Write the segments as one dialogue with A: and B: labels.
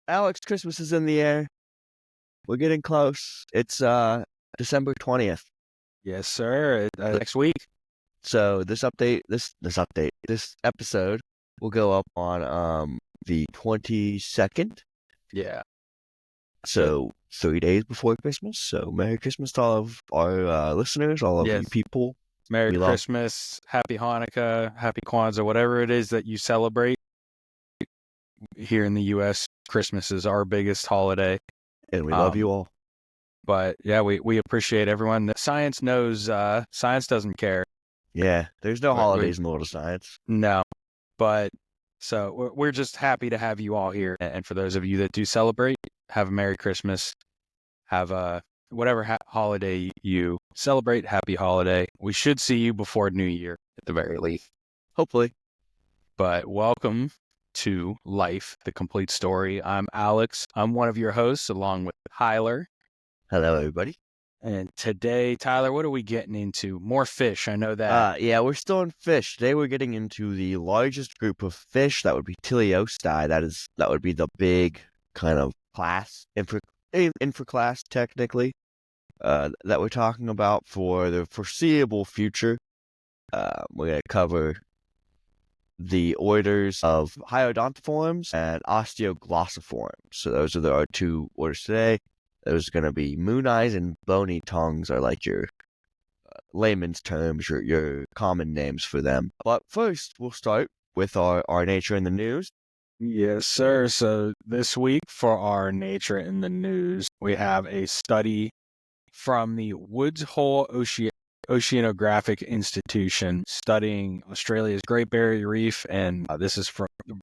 A: Alex, Christmas is in the air. We're getting close. It's December 20th.
B: Yes, sir. Next week.
A: So this episode will go up on the 22nd.
B: Yeah.
A: So 3 days before Christmas. So Merry Christmas to all of our listeners, all of you
B: Yes.
A: people.
B: Merry
A: We love-
B: Christmas, Happy Hanukkah, Happy Kwanzaa, whatever it is that you celebrate. Here in the U.S., Christmas is our biggest holiday.
A: And we love you all.
B: But yeah, we appreciate everyone. The science knows science doesn't care.
A: Yeah, there's no holidays in the world of science.
B: No. But so we're just happy to have you all here. And for those of you that do celebrate, have a Merry Christmas. Have a whatever holiday you celebrate, happy holiday. We should see you before New Year at the very least.
A: Hopefully.
B: But welcome to Life, the Complete Story. I'm Alex. I'm one of your hosts along with Tyler.
A: Hello, everybody.
B: And today, Tyler, what are we getting into? More fish. I know that.
A: Yeah, we're still in fish. Today we're getting into the largest group of fish. That would be Teleostei. That would be the big kind of class, infraclass technically, that we're talking about for the foreseeable future. We're going to cover the orders of Hyodontiforms and Osteoglossiforms. So those are our two orders today. There's going to be moon eyes and bony tongues are like your layman's terms, your common names for them. But first, we'll start with our Nature in the News.
B: Yes, sir. So this week for our Nature in the News, we have a study from the Woods Hole Oceanographic Institution studying Australia's Great Barrier Reef, and this is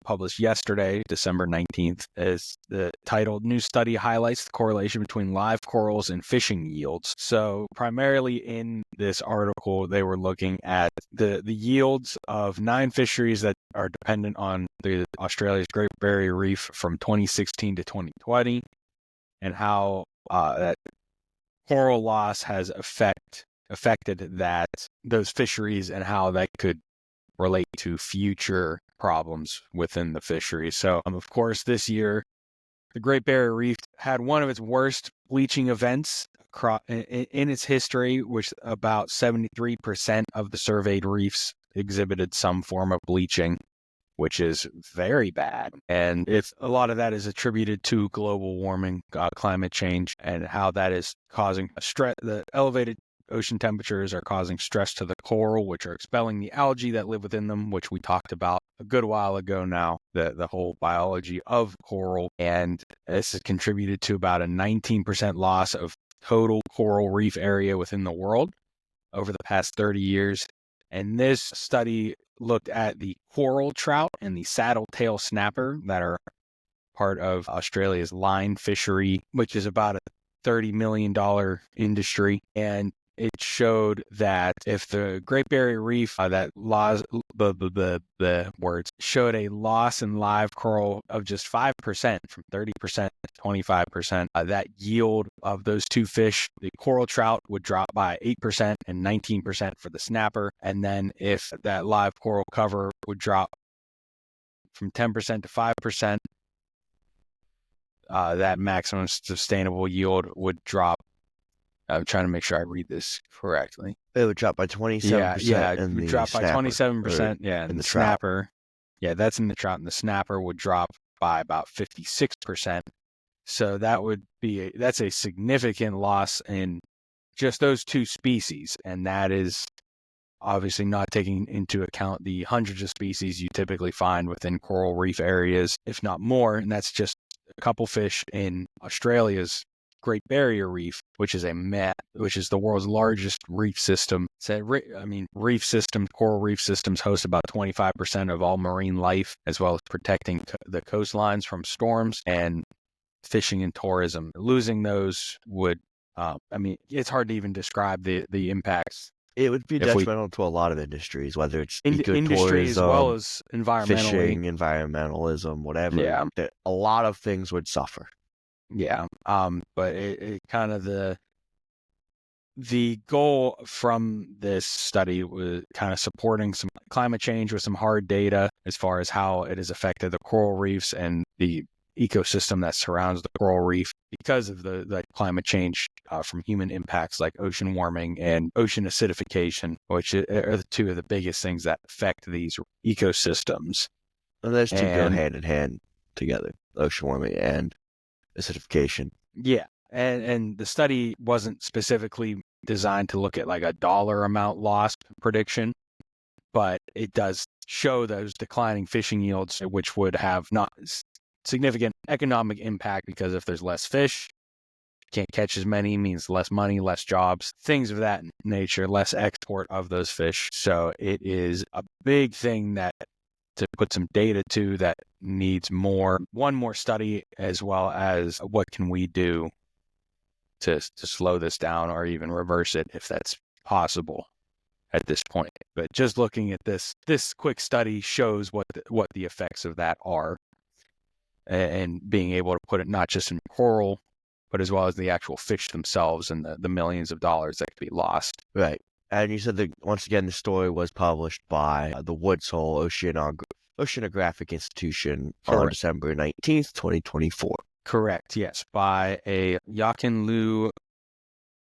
B: published yesterday, December 19th, is the titled New Study Highlights the Correlation Between Live Corals and Fishing Yields. So primarily in this article, they were looking at the yields of 9 fisheries that are dependent on the Australia's Great Barrier Reef from 2016 to 2020, and how that coral loss has affected those fisheries and how that could relate to future problems within the fishery. So, of course, this year, the Great Barrier Reef had one of its worst bleaching events in its history, which about 73% of the surveyed reefs exhibited some form of bleaching, which is very bad. And a lot of that is attributed to global warming, climate change, and how that is causing stress. The elevated ocean temperatures are causing stress to the coral, which are expelling the algae that live within them, which we talked about a good while ago now, the whole biology of coral. And this has contributed to about a 19% loss of total coral reef area within the world over the past 30 years. And this study looked at the coral trout and the saddle-tail snapper that are part of Australia's line fishery, which is about a $30 million industry. And it showed that if the Great Barrier Reef showed a loss in live coral of just 5%, from 30% to 25%, that yield of those two fish, the coral trout, would drop by 8% and 19% for the snapper. And then if that live coral cover would drop from 10% to 5%, that maximum sustainable yield would drop. I'm trying to make sure I read this correctly.
A: It would drop by 27%.
B: Yeah, it would drop by 27%. Yeah, and the snapper. Yeah, that's in the trout, and the snapper would drop by about 56%. So that's a significant loss in just those two species, and that is obviously not taking into account the hundreds of species you typically find within coral reef areas, if not more, and that's just a couple fish in Australia's Great Barrier Reef, which is the world's largest reef system. Reef systems, coral reef systems host about 25% of all marine life, as well as protecting the coastlines from storms and fishing and tourism. Losing those would, it's hard to even describe the impacts.
A: It would be detrimental to a lot of industries, whether it's
B: industry as well as
A: fishing, environmentalism, whatever.
B: Yeah.
A: A lot of things would suffer.
B: Yeah. But it kind of the goal from this study was kind of supporting some climate change with some hard data as far as how it has affected the coral reefs and the ecosystem that surrounds the coral reef because of the climate change from human impacts like ocean warming and ocean acidification, which are the two of the biggest things that affect these ecosystems.
A: And those two go
B: And
A: hand in hand together, ocean warming and acidification.
B: yeah, and the study wasn't specifically designed to look at like a dollar amount loss prediction, but it does show those declining fishing yields, which would have not significant economic impact because if there's less fish, can't catch as many, means less money, less jobs, things of that nature, less export of those fish. So it is a big thing that to put some data to that needs one more study, as well as what can we do to slow this down or even reverse it if that's possible at this point. But just looking at this quick study shows what the effects of that are, and being able to put it not just in coral, but as well as the actual fish themselves and the millions of dollars that could be lost.
A: Right. And you said that, once again, the story was published by the Woods Hole Oceanographic Institution on
B: Correct.
A: December 19th, 2024.
B: Correct, yes, by a Yakin Liu,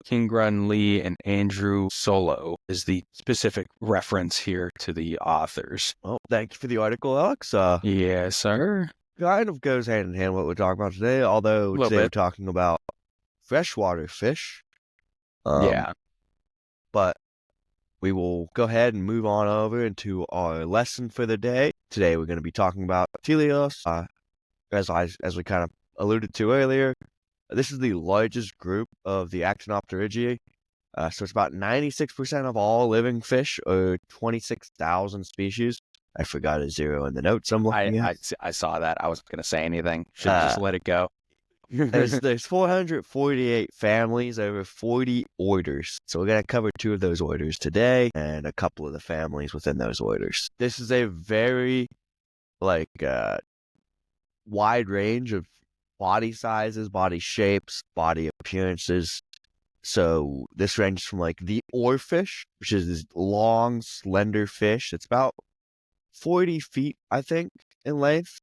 B: Kingran Lee, and Andrew Solo is the specific reference here to the authors.
A: Well, thank you for the article, Alex.
B: Yes, sir.
A: Kind of goes hand in hand with what we're talking about today, although today we're talking about freshwater fish.
B: Yeah.
A: But we will go ahead and move on over into our lesson for the day. Today we're going to be talking about teleos. As we kind of alluded to earlier, this is the largest group of the Actinopterygii. So it's about 96% of all living fish, or 26,000 species. I forgot a zero in the notes I'm looking at.
B: I saw that. I wasn't going to say anything. Should just let it go.
A: There's 448 families, over 40 orders. So we're going to cover 2 of those orders today and a couple of the families within those orders. This is a very wide range of body sizes, body shapes, body appearances. So this ranges from like the oarfish, which is this long, slender fish. It's about 40 feet, I think, in length.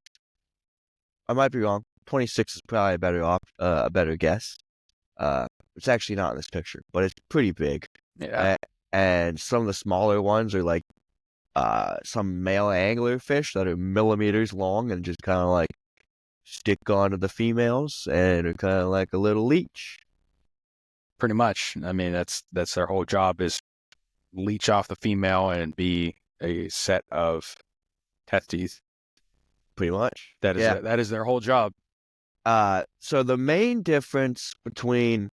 A: I might be wrong. 26 is probably a better guess. It's actually not in this picture, but it's pretty big.
B: Yeah.
A: And some of the smaller ones are like some male anglerfish that are millimeters long and just kind of like stick onto the females and are kind of like a little leech.
B: Pretty much. I mean, that's their whole job, is leech off the female and be a set of testes.
A: Pretty much.
B: That is their whole job.
A: So the main difference between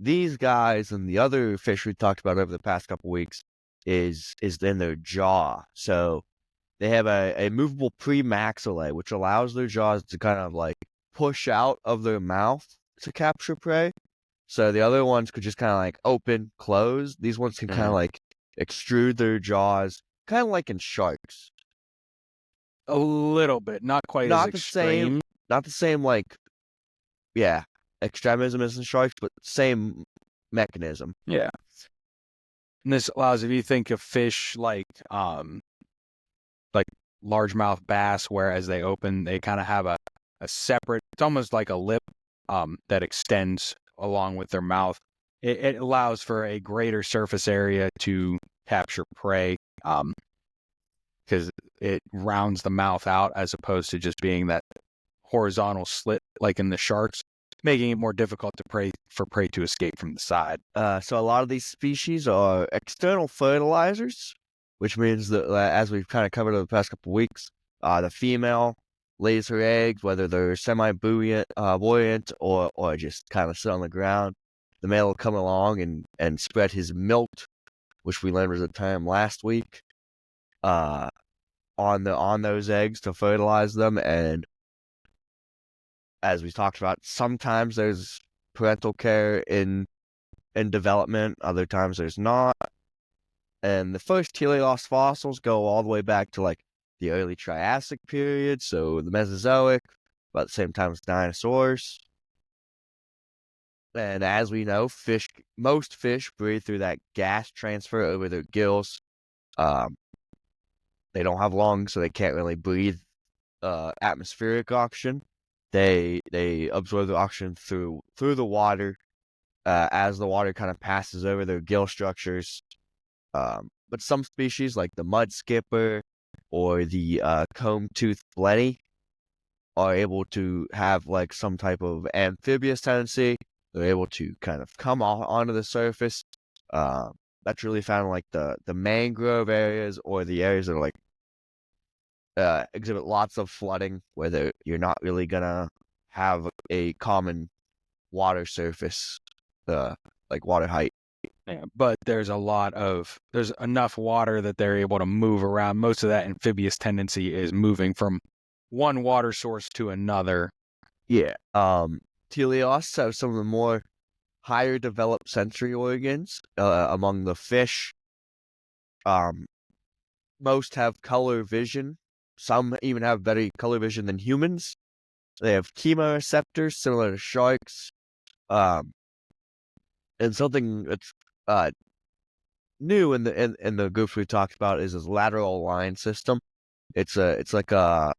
A: these guys and the other fish we talked about over the past couple weeks is in their jaw. So they have a movable premaxillae, which allows their jaws to kind of like push out of their mouth to capture prey. So the other ones could just kind of like open, close. These ones can kind of like extrude their jaws, kind of like in sharks.
B: A little bit, not quite as extreme.
A: Not the same like, extremism as in sharks, but same mechanism.
B: Yeah. And this allows, if you think of fish like largemouth bass, where as they open, they kind of have a separate, it's almost like a lip that extends along with their mouth. It allows for a greater surface area to capture prey, because it rounds the mouth out as opposed to just being that horizontal slit like in the sharks, making it more difficult for prey to escape from the side.
A: So a lot of these species are external fertilizers, which means that, as we've kind of covered over the past couple of weeks, the female lays her eggs, whether they're semi-buoyant or just kind of sit on the ground. The male will come along and spread his milk, which we learned was a term last week, on those eggs to fertilize them. And as we talked about, sometimes there's parental care in development, other times there's not. And the first teleos fossils go all the way back to like the early Triassic period, so the Mesozoic, about the same time as dinosaurs. And as we know, most fish breathe through that gas transfer over their gills. They don't have lungs, so they can't really breathe atmospheric oxygen. They absorb the oxygen through the water as the water kind of passes over their gill structures. But some species, like the mud skipper or the comb-toothed blenny, are able to have like some type of amphibious tendency. They're able to kind of come onto the surface. Uh, that's really found in like the mangrove areas or the areas that are like exhibit lots of flooding, where you're not really gonna have a common water surface, like water height.
B: Yeah, but there's enough water that they're able to move around. Most of that amphibious tendency is moving from one water source to another.
A: Yeah. Teleosts have some of the more higher developed sensory organs among the fish. Most have color vision. Some even have better color vision than humans. They have chemoreceptors similar to sharks. And something that's new in the groups we talked about is this lateral line system. It's like a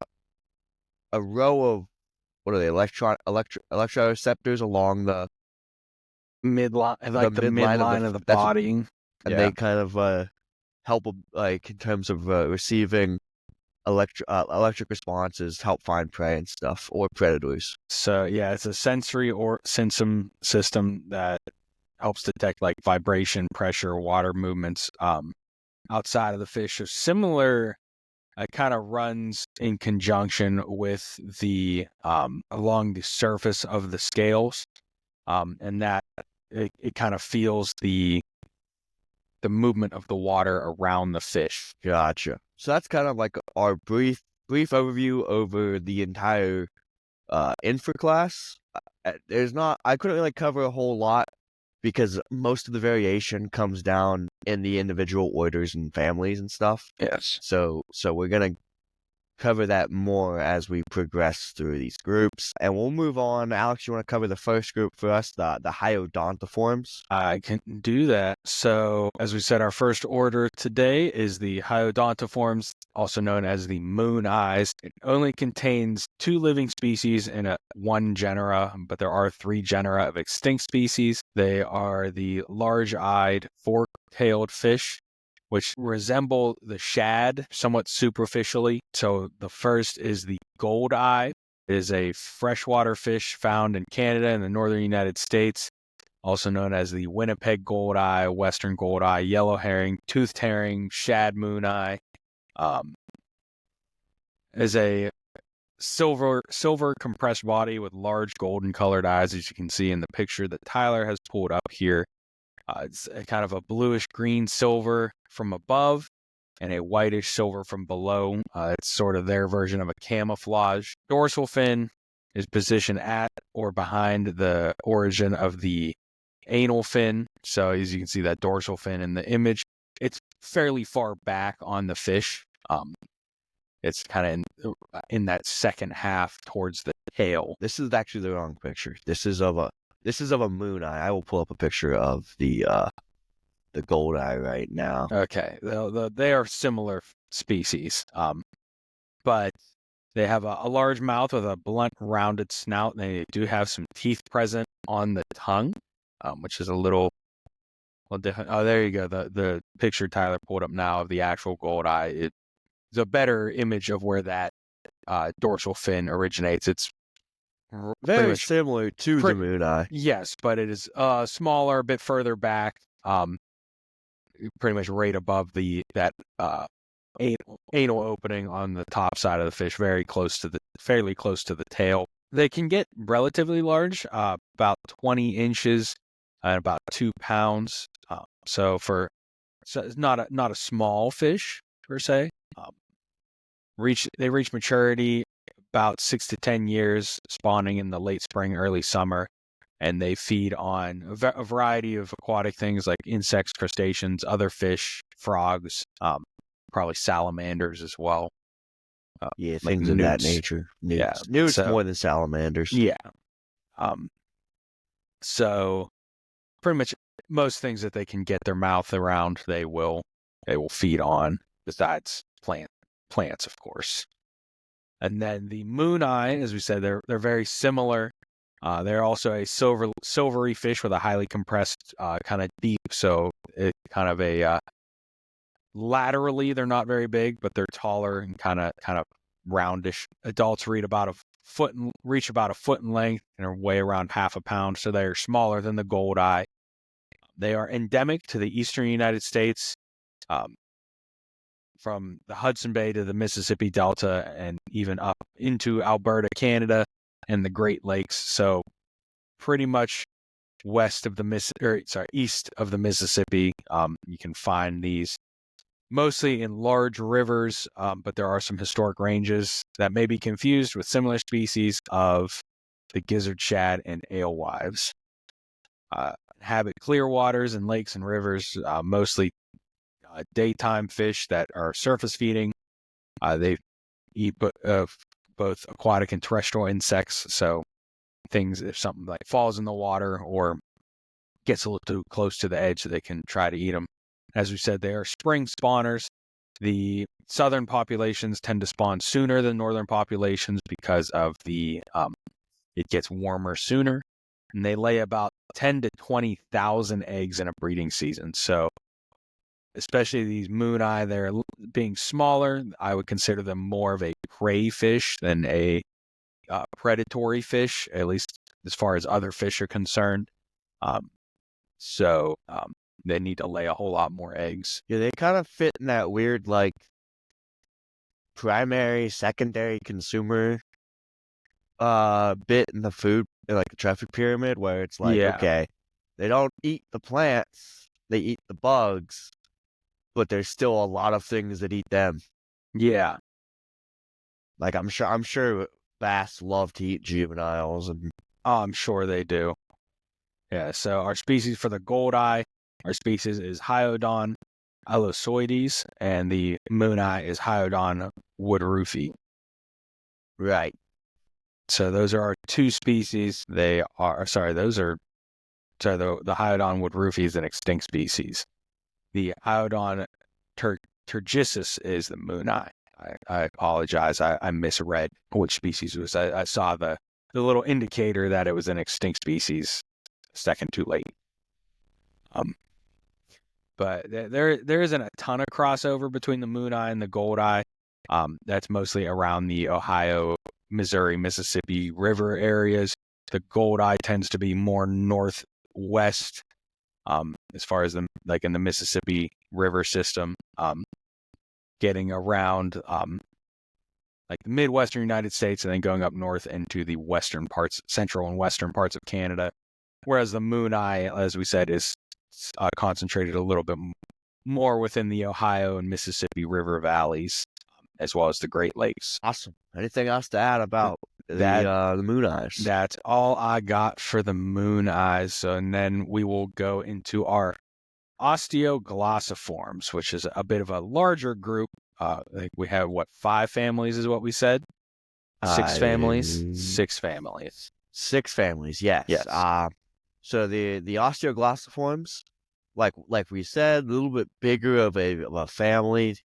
A: row of, what are they, electroreceptors along the
B: Midline, like the
A: midline
B: midline of the
A: that's what,
B: body.
A: and they kind of help like in terms of receiving electric responses, help find prey and stuff, or predators.
B: So yeah, it's a sensory or sensum system that helps detect like vibration, pressure, water movements outside of the fish. So similar, it kind of runs in conjunction with the along the surface of the scales, and that it kind of feels the movement of the water around the fish.
A: Gotcha. So that's kind of like our brief overview over the entire infra class. I couldn't really cover a whole lot because most of the variation comes down in the individual orders and families and stuff.
B: Yes.
A: So we're gonna cover that more as we progress through these groups. And we'll move on. Alex, you want to cover the first group for us, the hyodontiforms?
B: I can do that. So, as we said, our first order today is the hyodontiforms, also known as the moon eyes. It only contains 2 living species in one genera, but there are 3 genera of extinct species. They are the large-eyed, fork-tailed fish, which resemble the shad somewhat superficially. So the first is the gold eye. It is a freshwater fish found in Canada and the northern United States, also known as the Winnipeg goldeye, western goldeye, yellow herring, toothed herring, shad moon eye. Is a silver compressed body with large golden colored eyes, as you can see in the picture that Tyler has pulled up here. It's a kind of a bluish green silver from above and a whitish silver from below. It's sort of their version of a camouflage. Dorsal fin is positioned at or behind the origin of the anal fin. So as you can see that dorsal fin in the image, it's fairly far back on the fish. It's kind of in that second half towards the tail.
A: This is actually the wrong picture. This is of a moon eye. I will pull up a picture of the gold eye right now.
B: Okay, they are similar species, but they have a large mouth with a blunt, rounded snout. And they do have some teeth present on the tongue, which is a little different. Oh, there you go. The picture Tyler pulled up now of the actual gold eye. It's a better image of where that dorsal fin originates. It's
A: very similar to the moon eye.
B: Yes, but it is smaller, a bit further back. Pretty much right above that anal opening on the top side of the fish, fairly close to the tail. They can get relatively large, about 20 inches and about 2 pounds. So it's not a small fish per se. They reach maturity about 6 to 10 years, spawning in the late spring, early summer. And they feed on a variety of aquatic things like insects, crustaceans, other fish, frogs, probably salamanders as well.
A: Yeah, things of that nature. Newts.
B: Yeah,
A: Newts more than salamanders.
B: Yeah. So pretty much most things that they can get their mouth around, they will feed on. Besides plants, of course. And then the moon eye, as we said, they're very similar. They're also a silvery fish with a highly compressed kind of deep, so it kind of a laterally they're not very big, but they're taller and kind of roundish. Adults reach about a foot in length and weigh around half a pound, so they are smaller than the gold eye. They are endemic to the eastern United States, from the Hudson Bay to the Mississippi Delta, and even up into Alberta, Canada, and the Great Lakes. So pretty much east of the Mississippi. You can find these mostly in large rivers, but there are some historic ranges that may be confused with similar species of the gizzard shad and alewives. Inhabit clear waters and lakes and rivers, mostly daytime fish that are surface feeding. They eat both aquatic and terrestrial insects, so things, if something like falls in the water or gets a little too close to the edge, they can try to eat them. As we said, they are spring spawners. The southern populations tend to spawn sooner than northern populations because of it gets warmer sooner, and they lay about 10 to 20,000 eggs in a breeding season. So especially these moon eye, they're being smaller. I would consider them more of a prey fish than a predatory fish, at least as far as other fish are concerned. So they need to lay a whole lot more eggs.
A: Yeah, they kind of fit in that weird, like, primary, secondary consumer bit in the food, like the traffic pyramid, where it's like, okay, they don't eat the plants, they eat the bugs, but there's still a lot of things that eat them.
B: Yeah.
A: Like, I'm sure bass love to eat juveniles, and
B: I'm sure they do. Yeah, so our species for the gold eye, our species is Hyodon allosoides, and the moon eye is Hyodon woodrufi.
A: right.
B: So those are our two species. The Hyodon woodrufi is an extinct species. The Hyodon turgicis is the moon eye. I apologize. I misread which species it was. I saw the little indicator that it was an extinct species a second too late. But there isn't a ton of crossover between the moon eye and the gold eye. That's mostly around the Ohio, Missouri, Mississippi River areas. The gold eye tends to be more northwest, as far as in the Mississippi River system, getting around like the Midwestern United States and then going up north into the central and western parts of Canada. Whereas the moon eye, as we said, is concentrated a little bit more within the Ohio and Mississippi River valleys, as well as the Great Lakes.
A: Awesome. Anything else to add about the moon eyes?
B: That's all I got for the moon eyes. So, and then we will go into our osteoglossiforms, which is a bit of a larger group. We have 5 families is what we said. 6 families. 6 families.
A: 6 families. Yes.
B: Yes.
A: So the osteoglossiforms, like we said, a little bit bigger of a family,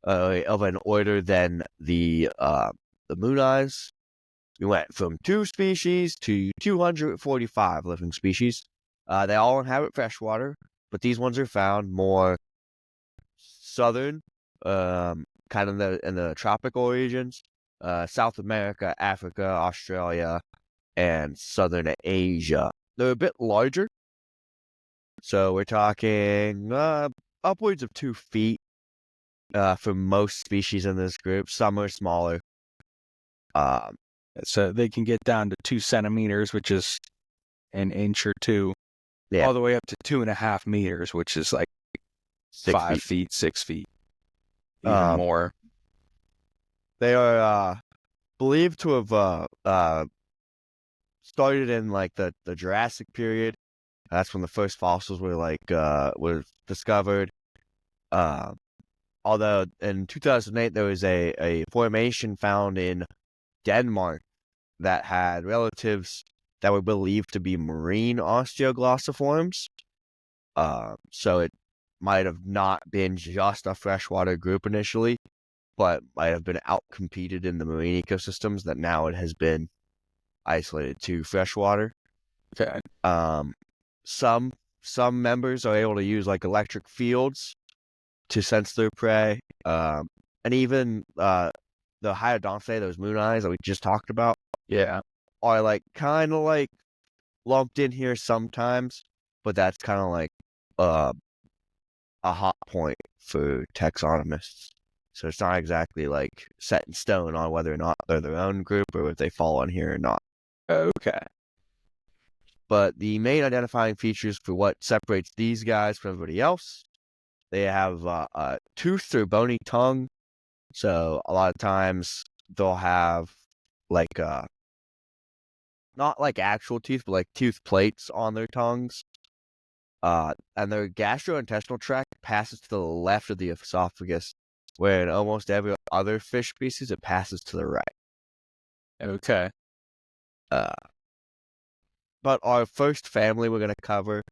A: of an order than the moon eyes. We went from 2 species to 245 living species. They all inhabit freshwater, but these ones are found more southern, kind of in the tropical regions, South America, Africa, Australia, and southern Asia. They're a bit larger, so we're talking upwards of 2 feet for most species in this group. Some are smaller.
B: So they can get down to 2 centimeters, which is an inch or 2,
A: Yeah.
B: all the way up to 2.5 meters, which is like 5 feet, 6 feet, even more.
A: They are believed to have started in like the Jurassic period. That's when the first fossils were discovered. Although in 2008 there was a formation found in Denmark that had relatives that were believed to be marine osteoglossiforms. So it might have not been just a freshwater group initially, but might have been outcompeted in the marine ecosystems that now it has been isolated to freshwater.
B: Okay.
A: Some members are able to use like electric fields to sense their prey. And even the hyodontidae, those moon eyes that we just talked about,
B: Yeah.
A: are like kind of like lumped in here sometimes, but that's kind of like a hot point for taxonomists. So it's not exactly like set in stone on whether or not they're their own group or if they fall on here or not.
B: Okay.
A: But the main identifying features for what separates these guys from everybody else, they have a toothed or bony tongue. So a lot of times they'll have like not like actual teeth, but like tooth plates on their tongues. And their gastrointestinal tract passes to the left of the esophagus, where in almost every other fish species it passes to the right.
B: Okay.
A: But our first family we're going to cover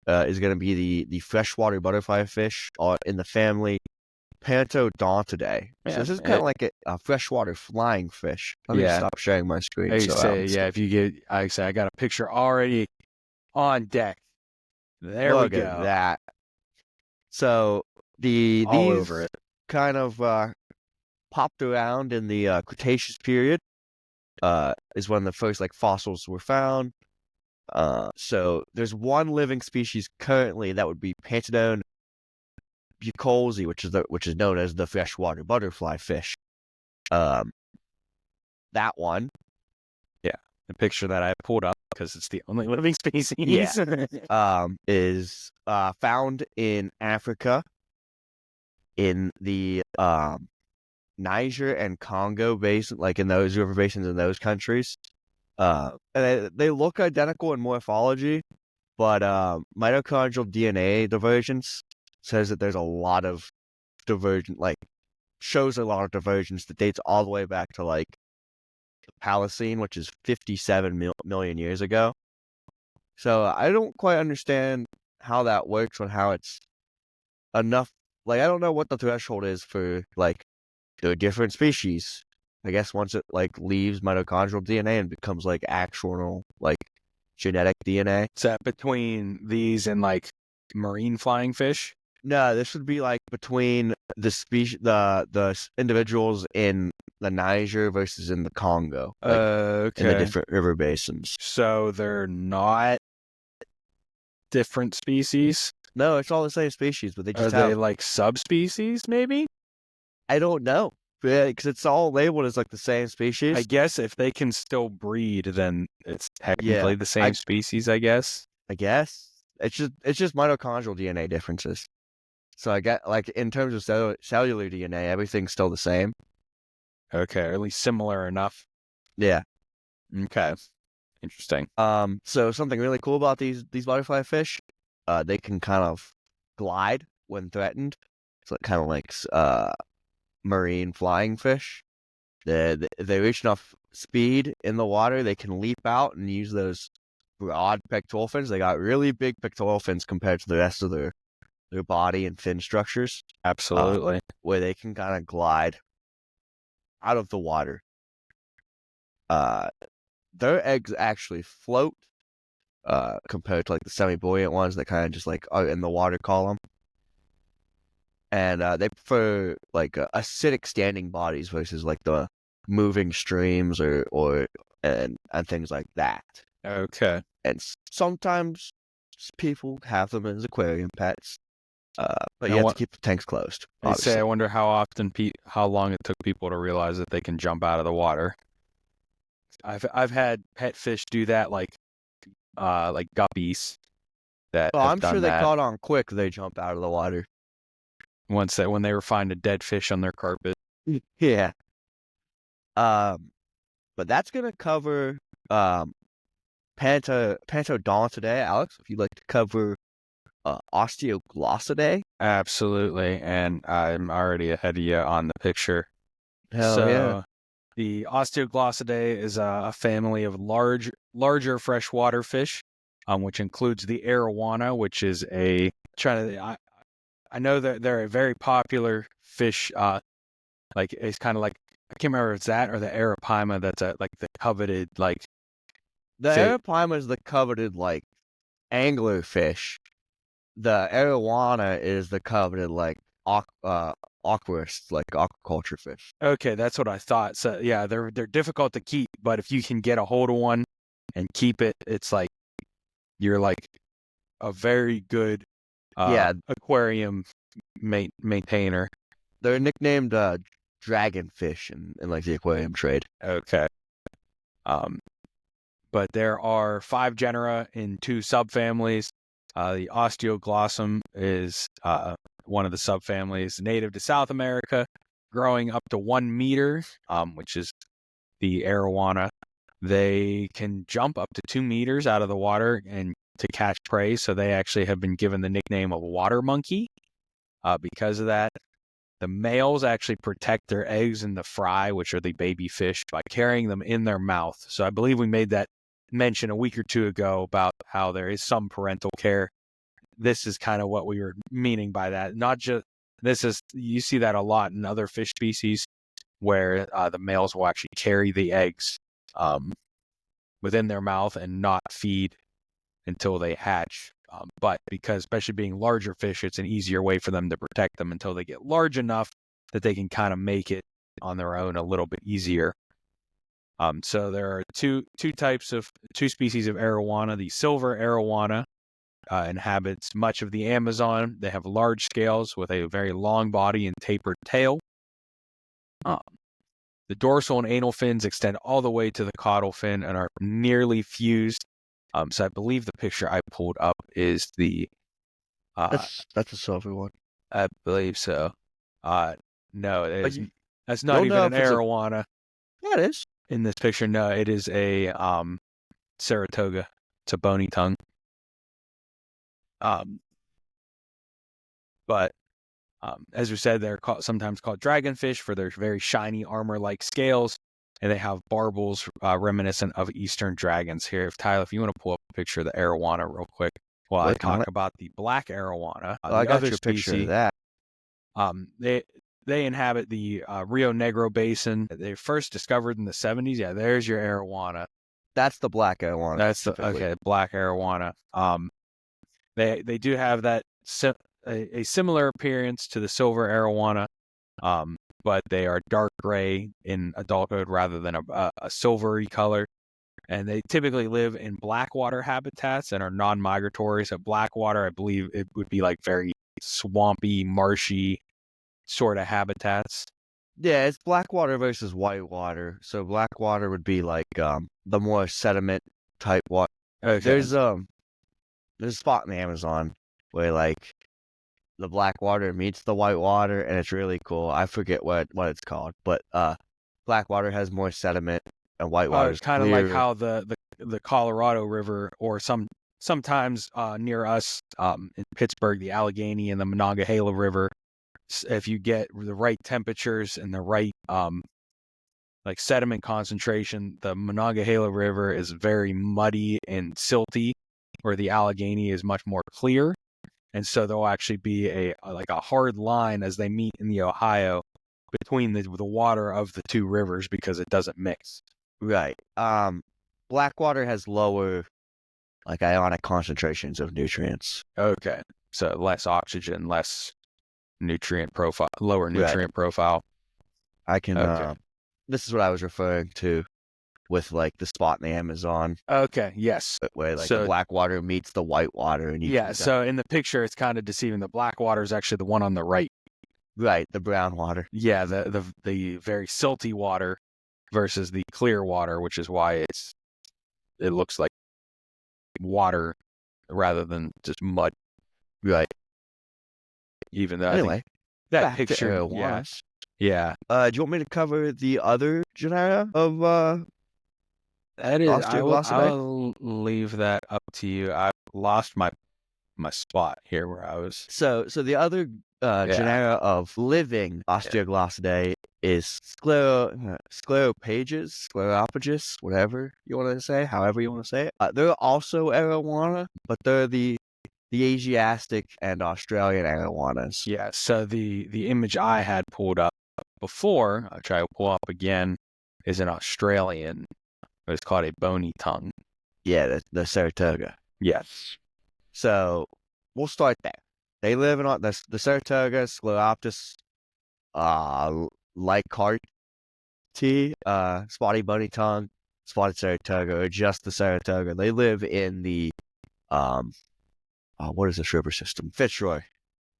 A: is going to be the freshwater butterfly fish in the family Pantodontidae. So this is kind of like a freshwater flying fish. Let me stop sharing my screen.
B: If you get, I got a picture already on deck. There
A: Look
B: we go.
A: at that. So these
B: over it.
A: kind of popped around in the Cretaceous period. Is when the first like fossils were found. So there's one living species currently that would be Pantodon bucolzi, which is known as the freshwater butterfly fish. That one.
B: Yeah, the picture that I pulled up because it's the only living species.
A: Is found in Africa, in the Niger and Congo basin, like in those river basins in those countries. And they look identical in morphology, but mitochondrial DNA divergence says that there's a lot of shows a lot of divergence that dates all the way back to like the Paleocene, which is 57 million years ago. So I don't quite understand how that works on how it's enough. Like, I don't know what the threshold is for like the different species. I guess once it like leaves mitochondrial DNA and becomes like actual like genetic DNA.
B: Is that between these and like marine flying fish?
A: No, this would be like between the species, the individuals in the Niger versus in the Congo, like
B: Okay.
A: in the different river basins.
B: So they're not different species?
A: No, it's all the same species, but they just
B: Are they like subspecies? Maybe.
A: I don't know. Yeah, because it's all labeled as like the same species.
B: I guess if they can still breed, then it's technically the same species. I guess.
A: It's just mitochondrial DNA differences. So I get like in terms of cellular DNA, everything's still the same.
B: Okay, or at least similar enough.
A: Yeah.
B: Okay. Interesting.
A: So something really cool about these butterfly fish, they can kind of glide when threatened. So kind of like marine flying fish. They reach enough speed in the water, they can leap out and use those broad pectoral fins. They got really big pectoral fins compared to the rest of their body and fin structures.
B: Absolutely.
A: Where they can kind of glide out of the water. Their eggs actually float compared to like the semi-buoyant ones that kind of just like are in the water column. And they prefer like acidic standing bodies versus like the moving streams or things like that.
B: Okay.
A: And sometimes people have them as aquarium pets, but you have to keep the tanks closed.
B: I say, I wonder how often, how long it took people to realize that they can jump out of the water. I've had pet fish do that, like guppies.
A: I'm sure they caught on quick. They jump out of the water
B: when they were finding a dead fish on their carpet.
A: Yeah. But that's gonna cover Pantodontidae. Alex, if you'd like to cover Osteoglossidae.
B: Absolutely, and I'm already ahead of you on the picture.
A: Hell yeah.
B: The Osteoglossidae is a family of larger freshwater fish, which includes the arowana, which is I know that they're a very popular fish Like it's kind of like I can't remember if it's that or the arapaima that's like the coveted like
A: The
B: fit.
A: arapaima is the coveted like angler fish. The arowana is the coveted like aquarist, like aquaculture fish.
B: Okay, that's what I thought. So yeah, they're difficult to keep, but if you can get a hold of one and keep it, it's like you're like a very good
A: Yeah,
B: aquarium maintainer.
A: they're nicknamed dragonfish in like the aquarium trade.
B: Okay. Um, but there are 5 genera in 2 subfamilies. The osteoglossum is one of the subfamilies, native to South America, growing up to 1 meter, which is the arowana. They can jump up to 2 meters out of the water and to catch prey, so they actually have been given the nickname of water monkey because of that. The males actually protect their eggs in the fry, which are the baby fish, by carrying them in their mouth. So I believe we made that mention a week or 2 ago about how there is some parental care. This is kind of what we were meaning by that. Not just this is you see that a lot in other fish species where the males will actually carry the eggs within their mouth and not feed until they hatch. But because, especially being larger fish, it's an easier way for them to protect them until they get large enough that they can kind of make it on their own a little bit easier. So there are two species of arowana. The silver arowana inhabits much of the Amazon. They have large scales with a very long body and tapered tail. The dorsal and anal fins extend all the way to the caudal fin and are nearly fused. So I believe the picture I pulled up is the.
A: That's a silver one.
B: I believe so. No, it is. That's not
A: don't know
B: even an
A: if it's
B: arowana
A: Yeah, it is.
B: in this picture. No, it is a Saratoga. It's a bony tongue. But as we said, they're sometimes called dragonfish for their very shiny armor-like scales, and they have barbels reminiscent of eastern dragons. Here, Tyler, if you want to pull up a picture of the arowana real quick, while I talk about the black arowana,
A: Oh, I
B: the
A: got
B: other
A: your picture of
B: species.
A: that.
B: They inhabit the Rio Negro Basin. They first discovered in the 70s. Yeah, there's your arowana.
A: That's the black arowana.
B: That's the black arowana. They do have that a similar appearance to the silver arowana, but they are dark gray in adulthood rather than a silvery color. And they typically live in blackwater habitats and are non-migratory. So blackwater, I believe it would be like very swampy, marshy sort of habitats.
A: Yeah, it's blackwater versus whitewater. So blackwater would be like the more sediment type water.
B: Okay.
A: There's a spot in the Amazon where like the black water meets the white water, and it's really cool. I forget what it's called, but black water has more sediment, and white water is
B: kind of like how the Colorado River, or sometimes near us in Pittsburgh, the Allegheny and the Monongahela River. If you get the right temperatures and the right like sediment concentration, the Monongahela River is very muddy and silty, where the Allegheny is much more clear. And so there'll actually be a hard line as they meet in the Ohio between the water of the 2 rivers because it doesn't mix.
A: Right. Blackwater has lower like ionic concentrations of nutrients.
B: Okay. So less oxygen, less nutrient profile, lower nutrient profile.
A: I can this is what I was referring to with like the spot in the Amazon.
B: Okay, yes.
A: Where like the black water meets the white water, and
B: so in the picture it's kind of deceiving. The black water is actually the one on the right.
A: Right, the brown water.
B: Yeah, the very silty water versus the clear water, which is why it looks like water rather than just mud.
A: Right.
B: Even though
A: anyway,
B: that picture, yeah.
A: Do you want me to cover the other genera of
B: that is I'll leave that up to you. I lost my spot here where I was.
A: So the other genera of living Osteoglossidae is Scleropagus, whatever you want to say, however you want to say it. They're also arowana, but they're the Asiatic and Australian arowanas.
B: Yeah, so the image I had pulled up before, I'll try to pull up again, is an Australian. It's called a bony tongue.
A: Yeah, the Saratoga.
B: Yes.
A: So we'll start there. They live in the Saratoga, Scleroptis, like carti, spotty bunny tongue, spotted Saratoga, or just the Saratoga. They live in the what is this river system? Fitzroy,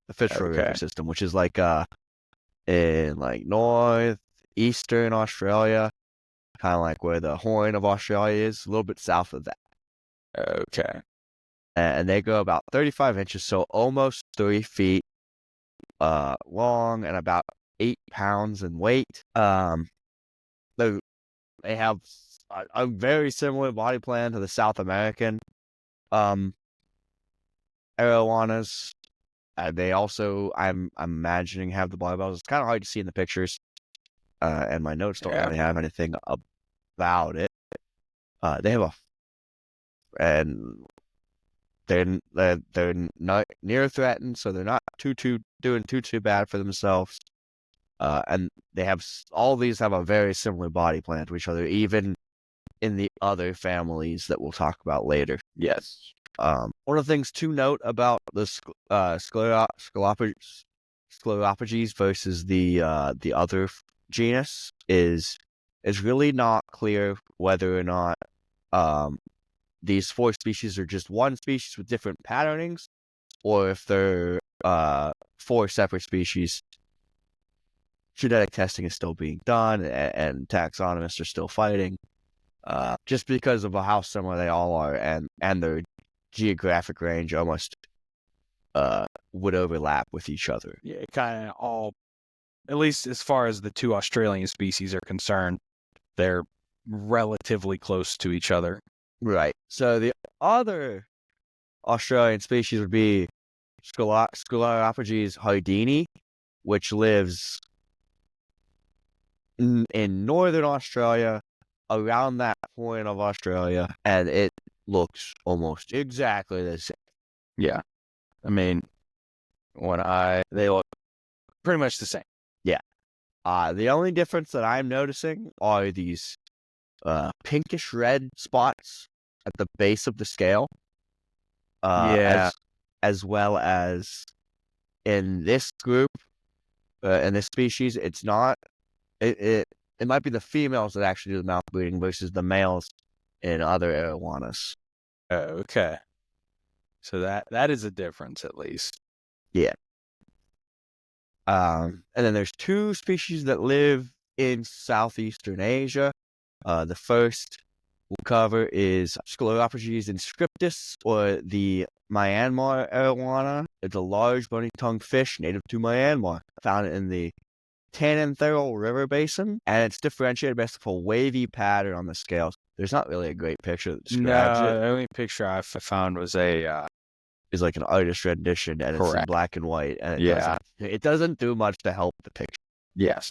A: the Fitzroy River system, which is like in like northeastern Australia, kind of like where the Horn of Australia is, a little bit south of that.
B: Okay.
A: And they go about 35 inches, so almost 3 feet long and about 8 pounds in weight. They have a very similar body plan to the South American arowanas. They also, I'm imagining, have the barbells. It's kind of hard to see in the pictures, and my notes don't really have anything about it. They have and they're not near threatened, so they're not doing too bad for themselves. And they have all these have a very similar body plan to each other, even in the other families that we'll talk about later.
B: Yes.
A: One of the things to note about the Scleropyges versus the other genus is it's really not clear whether or not these 4 species are just one species with different patternings, or if they're 4 separate species. Genetic testing is still being done, and taxonomists are still fighting, just because of how similar they all are, and their geographic range almost would overlap with each other.
B: Yeah, kind of all, at least as far as the 2 Australian species are concerned, they're relatively close to each other.
A: Right. So the other Australian species would be Scleropyges hardini, which lives in northern Australia, around that point of Australia, and it looks almost exactly the same.
B: Yeah. I mean, they look pretty much the same.
A: Yeah. The only difference that I'm noticing are these pinkish red spots at the base of the scale. As well as in this group, in this species, it's not. It might be the females that actually do the mouth bleeding versus the males in other arowanas.
B: Okay. So that is a difference, at least.
A: Yeah. And then there's 2 species that live in southeastern Asia. The first we'll cover is Scleropyges inscriptus, or the Myanmar arowana. It's a large bony-tongued fish native to Myanmar, found in the Tanantharol River Basin, and it's differentiated based off a wavy pattern on the scales. There's not really a great picture that describes it.
B: The only picture I found was
A: is like an artist rendition, and it's in black and white, and it doesn't do much to help the picture.
B: Yes.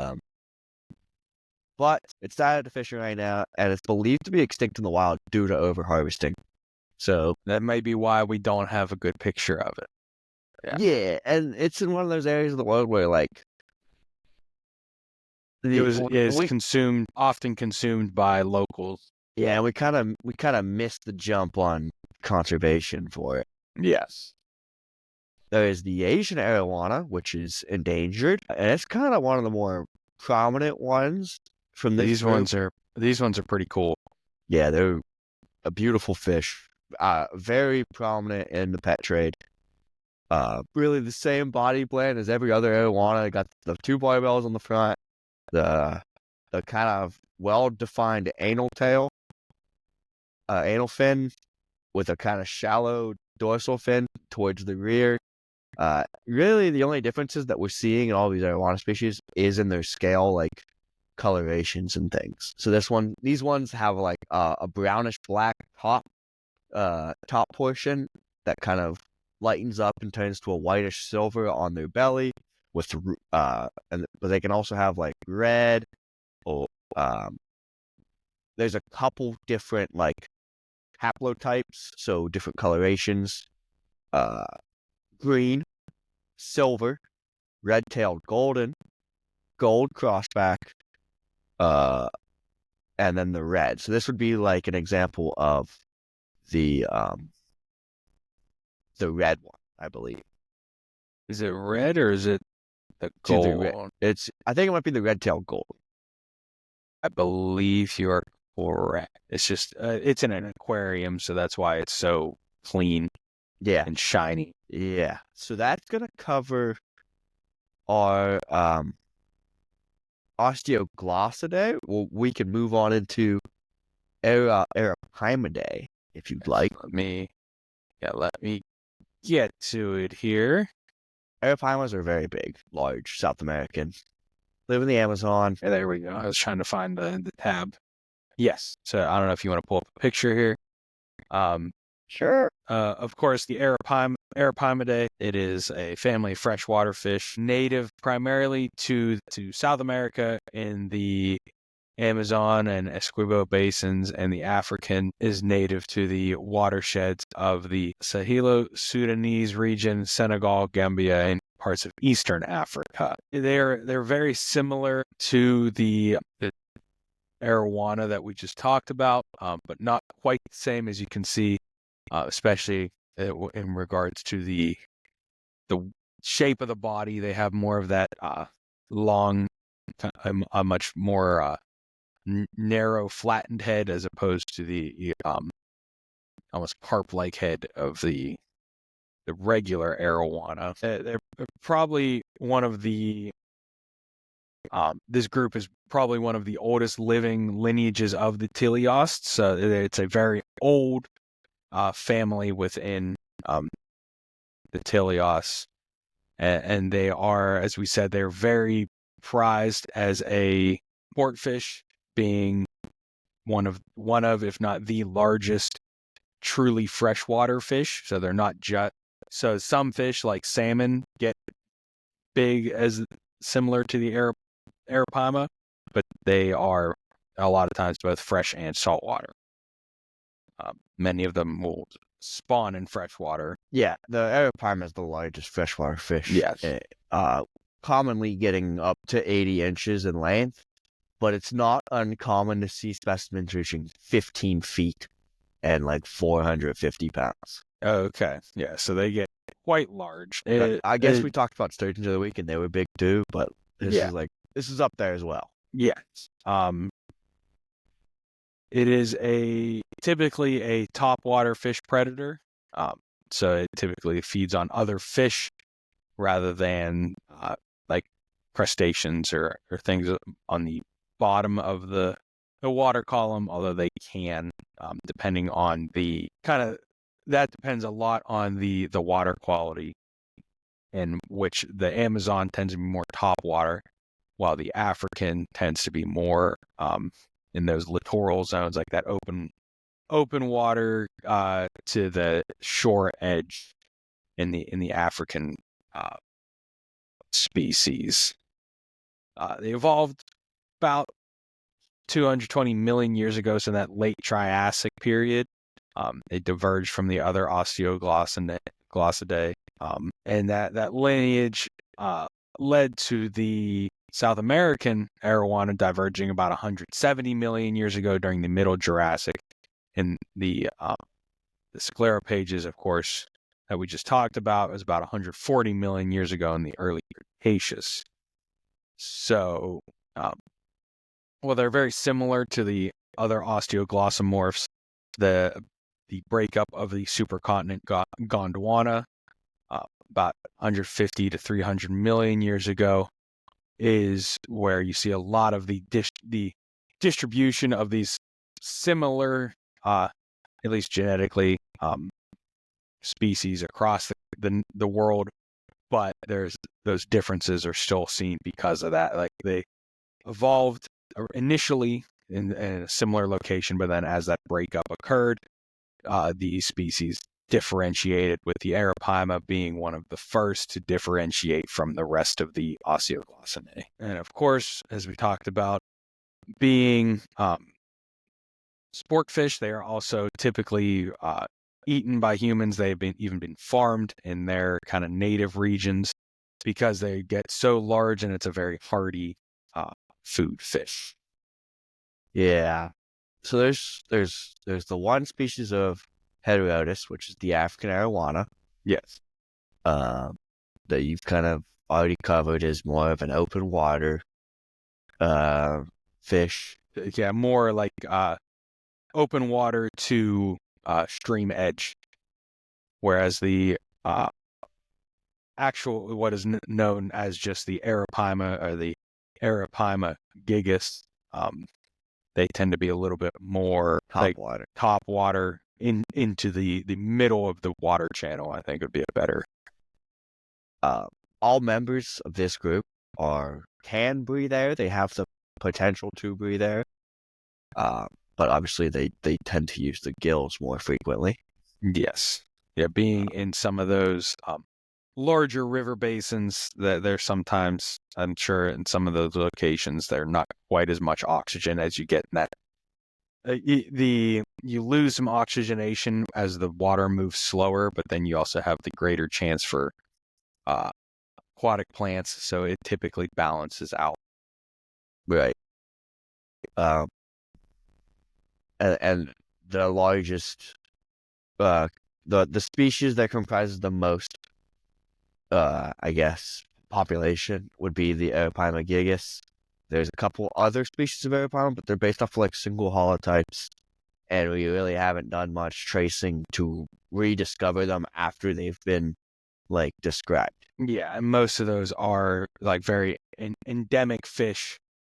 A: But it's died to fishing right now, and it's believed to be extinct in the wild due to overharvesting. So
B: that may be why we don't have a good picture of it.
A: Yeah, and it's in one of those areas of the world where like
B: often consumed by locals.
A: Yeah, and we kind of missed the jump on conservation for it.
B: Yes.
A: There is the Asian arowana, which is endangered, and it's kind of one of the more prominent ones from this group.
B: These ones are pretty cool.
A: Yeah, they're a beautiful fish. Very prominent in the pet trade. Really the same body plan as every other arowana. They got the 2 barbells on the front, the kind of well-defined anal fin with a kind of shallow dorsal fin towards the rear. Really the only differences that we're seeing in all these arowana species is in their scale, like colorations and things. So these ones have like a brownish black top portion that kind of lightens up and turns to a whitish silver on their belly but they can also have like red, or there's a couple different like haplotypes, so different colorations: green, silver, red-tailed golden, gold crossback, and then the red. So this would be like an example of the red one, I believe.
B: Is it red or is it the
A: To the red.
B: gold?
A: I think it might be the red-tailed gold.
B: I believe you are correct. It's just it's in an aquarium, so that's why it's so clean
A: Yeah.
B: and shiny.
A: Yeah. So that's gonna cover our Osteoglossidae. Well, we can move on into Arapaimidae if you'd like.
B: Let me get to it here.
A: Arapaimas are very big, large, South American. Live in the Amazon.
B: Yeah, there we go. I was trying to find the tab. Yes. So I don't know if you want to pull up a picture here.
A: Sure.
B: Of course, the Arapaimidae, it is a family of freshwater fish, native primarily to South America in the Amazon and Essequibo basins, and the African is native to the watersheds of the Sahelo-Sudanese region, Senegal, Gambia, and parts of Eastern Africa. They're very similar to the arowana that we just talked about, but not quite the same, as you can see, especially in regards to the shape of the body. They have more of that long, a much more narrow, flattened head, as opposed to the almost carp-like head of the regular arowana. They're probably one of the this group is probably one of the oldest living lineages of the teleosts. So it's a very old family within the teleosts, and they are, as we said, they're very prized as a sport fish, being one of, if not the largest truly freshwater fish. So they're not just, so some fish like salmon get big as similar to the Arapaima, but they are a lot of times both fresh and saltwater. Many of them will spawn in freshwater.
A: Yeah, the Arapaima is the largest freshwater fish.
B: Yes.
A: Commonly getting up to 80 inches in length, but it's not uncommon to see specimens reaching 15 feet and like 450 pounds.
B: Okay. Yeah, so they get quite large.
A: I guess we talked about sturgeons of the week and they were big too, but this is up there as well.
B: Yes. It is typically a topwater fish predator. So it typically feeds on other fish rather than like crustaceans or things on the bottom of the water column, although they can, depending on the that depends a lot on the water quality, in which the Amazon tends to be more top water, while the African tends to be more in those littoral zones, like that open water to the shore edge in the African species. They evolved about 220 million years ago, so in that late Triassic period. They diverged from the other Osteoglossidae, and that lineage led to the South American arowana diverging about 170 million years ago during the Middle Jurassic. And the scleropages, of course, that we just talked about, was about 140 million years ago in the early Cretaceous. So, well, they're very similar to the other osteoglossomorphs. The breakup of the supercontinent Gondwana, about 150 to 300 million years ago, is where you see a lot of the distribution of these similar, at least genetically, species across the world, but there's those differences are still seen because of that. Like, they evolved initially in a similar location, but then as that breakup occurred, these species differentiated, with the Arapaima being one of the first to differentiate from the rest of the Osteoglossinae. And of course, as we talked about, being sport fish, they are also typically eaten by humans. They've even been farmed in their kind of native regions because they get so large, and it's a very hardy food fish.
A: Yeah. So there's the one species of Heterodotus, which is the African arowana,
B: Yes.
A: that you've kind of already covered as more of an open water fish.
B: Yeah, more like open water to stream edge, whereas the actual what is known as just the arapaima or the arapaima gigas, they tend to be a little bit more
A: Top water.
B: top water into the middle of the water channel. I think would be a better.
A: All members of this group can breathe air. They have the potential to breathe air, but obviously they tend to use the gills more frequently.
B: Yes, yeah, being in some of those larger river basins, that there's sometimes, I'm sure, in some of those locations, they're not quite as much oxygen as you get in that. You lose some oxygenation as the water moves slower, but then you also have the greater chance for aquatic plants, so it typically balances out.
A: Right. And the largest, the species that comprises the most, I guess, population would be the Arapaima gigas. There's a couple other species of Arapaima, but they're based off like single holotypes, and we really haven't done much tracing to rediscover them after they've been like described.
B: Yeah, and most of those are like very endemic fish,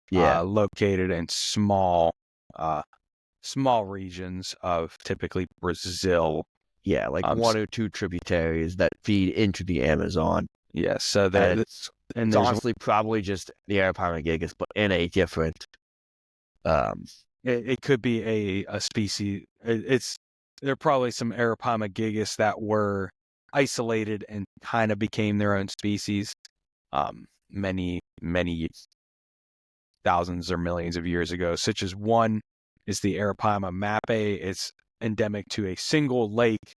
A: Yeah.
B: located in small regions of typically Brazil.
A: Yeah, like one or two tributaries that feed into the Amazon.
B: Yeah, so
A: it's honestly probably just the Arapaima gigas, but in a different.
B: It could be a species. There are probably some Arapaima gigas that were isolated and kind of became their own species, many thousands or millions of years ago. Such as one is the Arapaima mappe. It's endemic to a single lake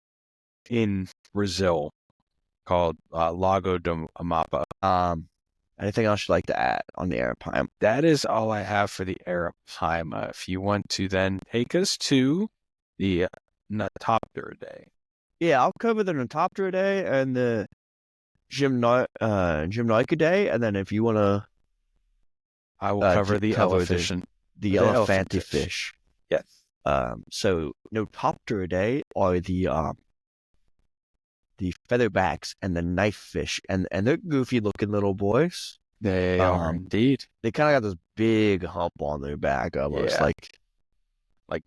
B: in Brazil called Lago do Amapa.
A: Anything else you'd like to add on the Arapaima?
B: That is all I have for the Arapaima. If you want to then take us to the Natopteridae.
A: Yeah, I'll cover the Natopteridae and the Gymnoikidae, and then if you want to,
B: I will cover the
A: elephantifish.
B: Yes.
A: So Natopteridae are the featherbacks and the knifefish, and they're goofy looking little boys.
B: They are indeed.
A: They kind of got this big hump on their back, almost like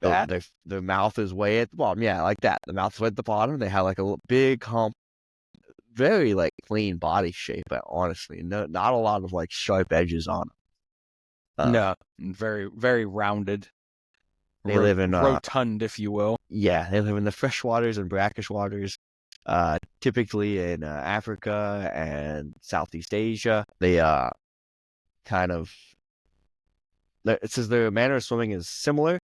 A: that. Their mouth is way at the bottom. Yeah, like that. The mouth's way at the bottom. They have like a big hump, very like clean body shape. Honestly, not a lot of like sharp edges on them.
B: No, very very rounded.
A: They live in
B: rotund, if you will.
A: Yeah, they live in the freshwaters and brackish waters. Typically in Africa and Southeast Asia. They it says their manner of swimming is similar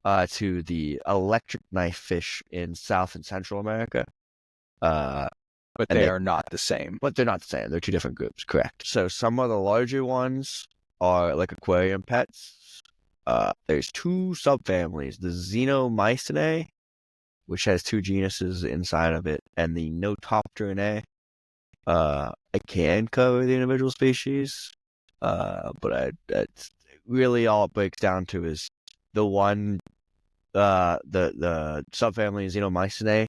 A: to the electric knife fish in South and Central America.
B: But they are not the same.
A: But they're not the same. They're two different groups, correct. So some of the larger ones are like aquarium pets. There's two subfamilies, the Xenomycinae, which has two genuses inside of it, and the Notopterinae. I can cover the individual species, but that's really all it breaks down to is the one, the subfamily Xenomycinae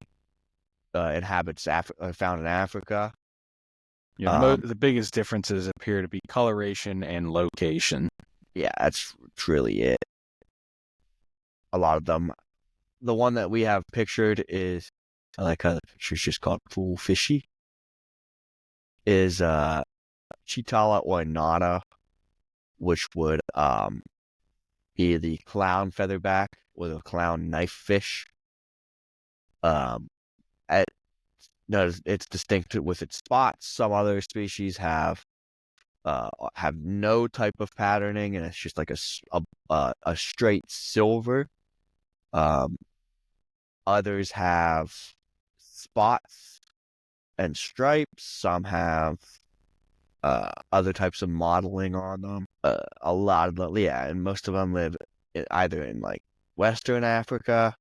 A: inhabits found in Africa.
B: Yeah, the biggest differences appear to be coloration and location.
A: Yeah, that's really it. A lot of them. The one that we have pictured is, I like how the picture's just called Pool Fishy, is Chitala ornata, which would be the clown featherback or the clown knife fish. It's distinct with its spots. Some other species have no type of patterning, and it's just like a straight silver. Others have spots and stripes. Some have other types of modeling on them. A lot of and most of them live either in like Western Africa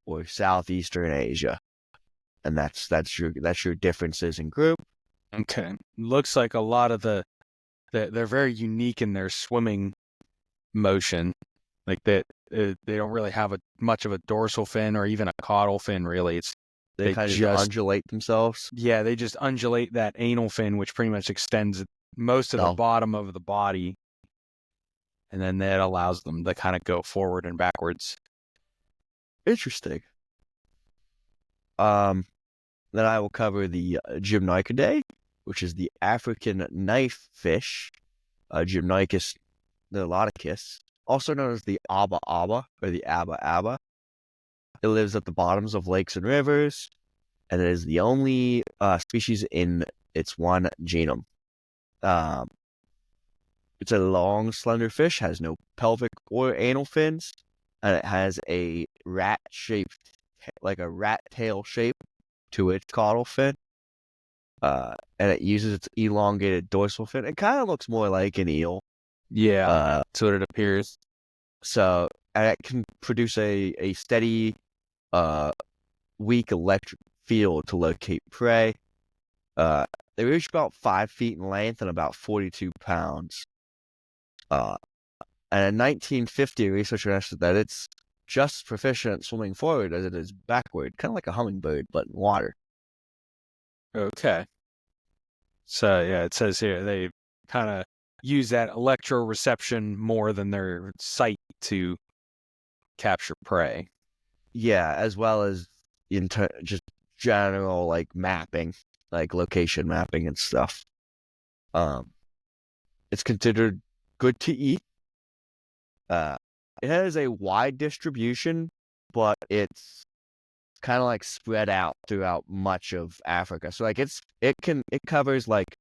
A: or Southeastern Asia, and that's your differences in group.
B: Okay. Looks like a lot of they're very unique in their swimming motion. Like that, they don't really have much of a dorsal fin or even a caudal fin. Really,
A: They
B: they
A: kind of just
B: just
A: undulate themselves.
B: they just undulate that anal fin, which pretty much extends most of the
A: No,
B: bottom of the body, and then that allows them to kind of go forward and backwards.
A: interesting. Um, then I will cover the Gymnoikidae, which is the African knife fish, Gymnoicus niloticus, also known as the aba aba or the aba aba. It lives at the bottoms of lakes and rivers, and it is the only species in its one genome. Um, it's a long, slender fish, has no pelvic or anal fins, and it has a like a rat tail shape to its caudal fin. And it uses its elongated dorsal fin. It kind of looks more like an eel.
B: Yeah,
A: Uh,
B: that's what it appears.
A: so and it can produce a steady, uh, weak electric field to locate prey. Uh, they reach about 5 feet in length and about 42 pounds. Uh, and in 1950, researchers estimated that it's just as proficient at swimming forward as it is backward, kind of like a hummingbird, but in water.
B: Okay. So yeah, it says here they kind of use that electroreception more than their sight to capture prey.
A: Yeah, as well as just general like mapping, like location mapping and stuff. Um, it's considered good to eat. Uh, it has a wide distribution, but it's kind of like spread out throughout much of Africa. So like it covers like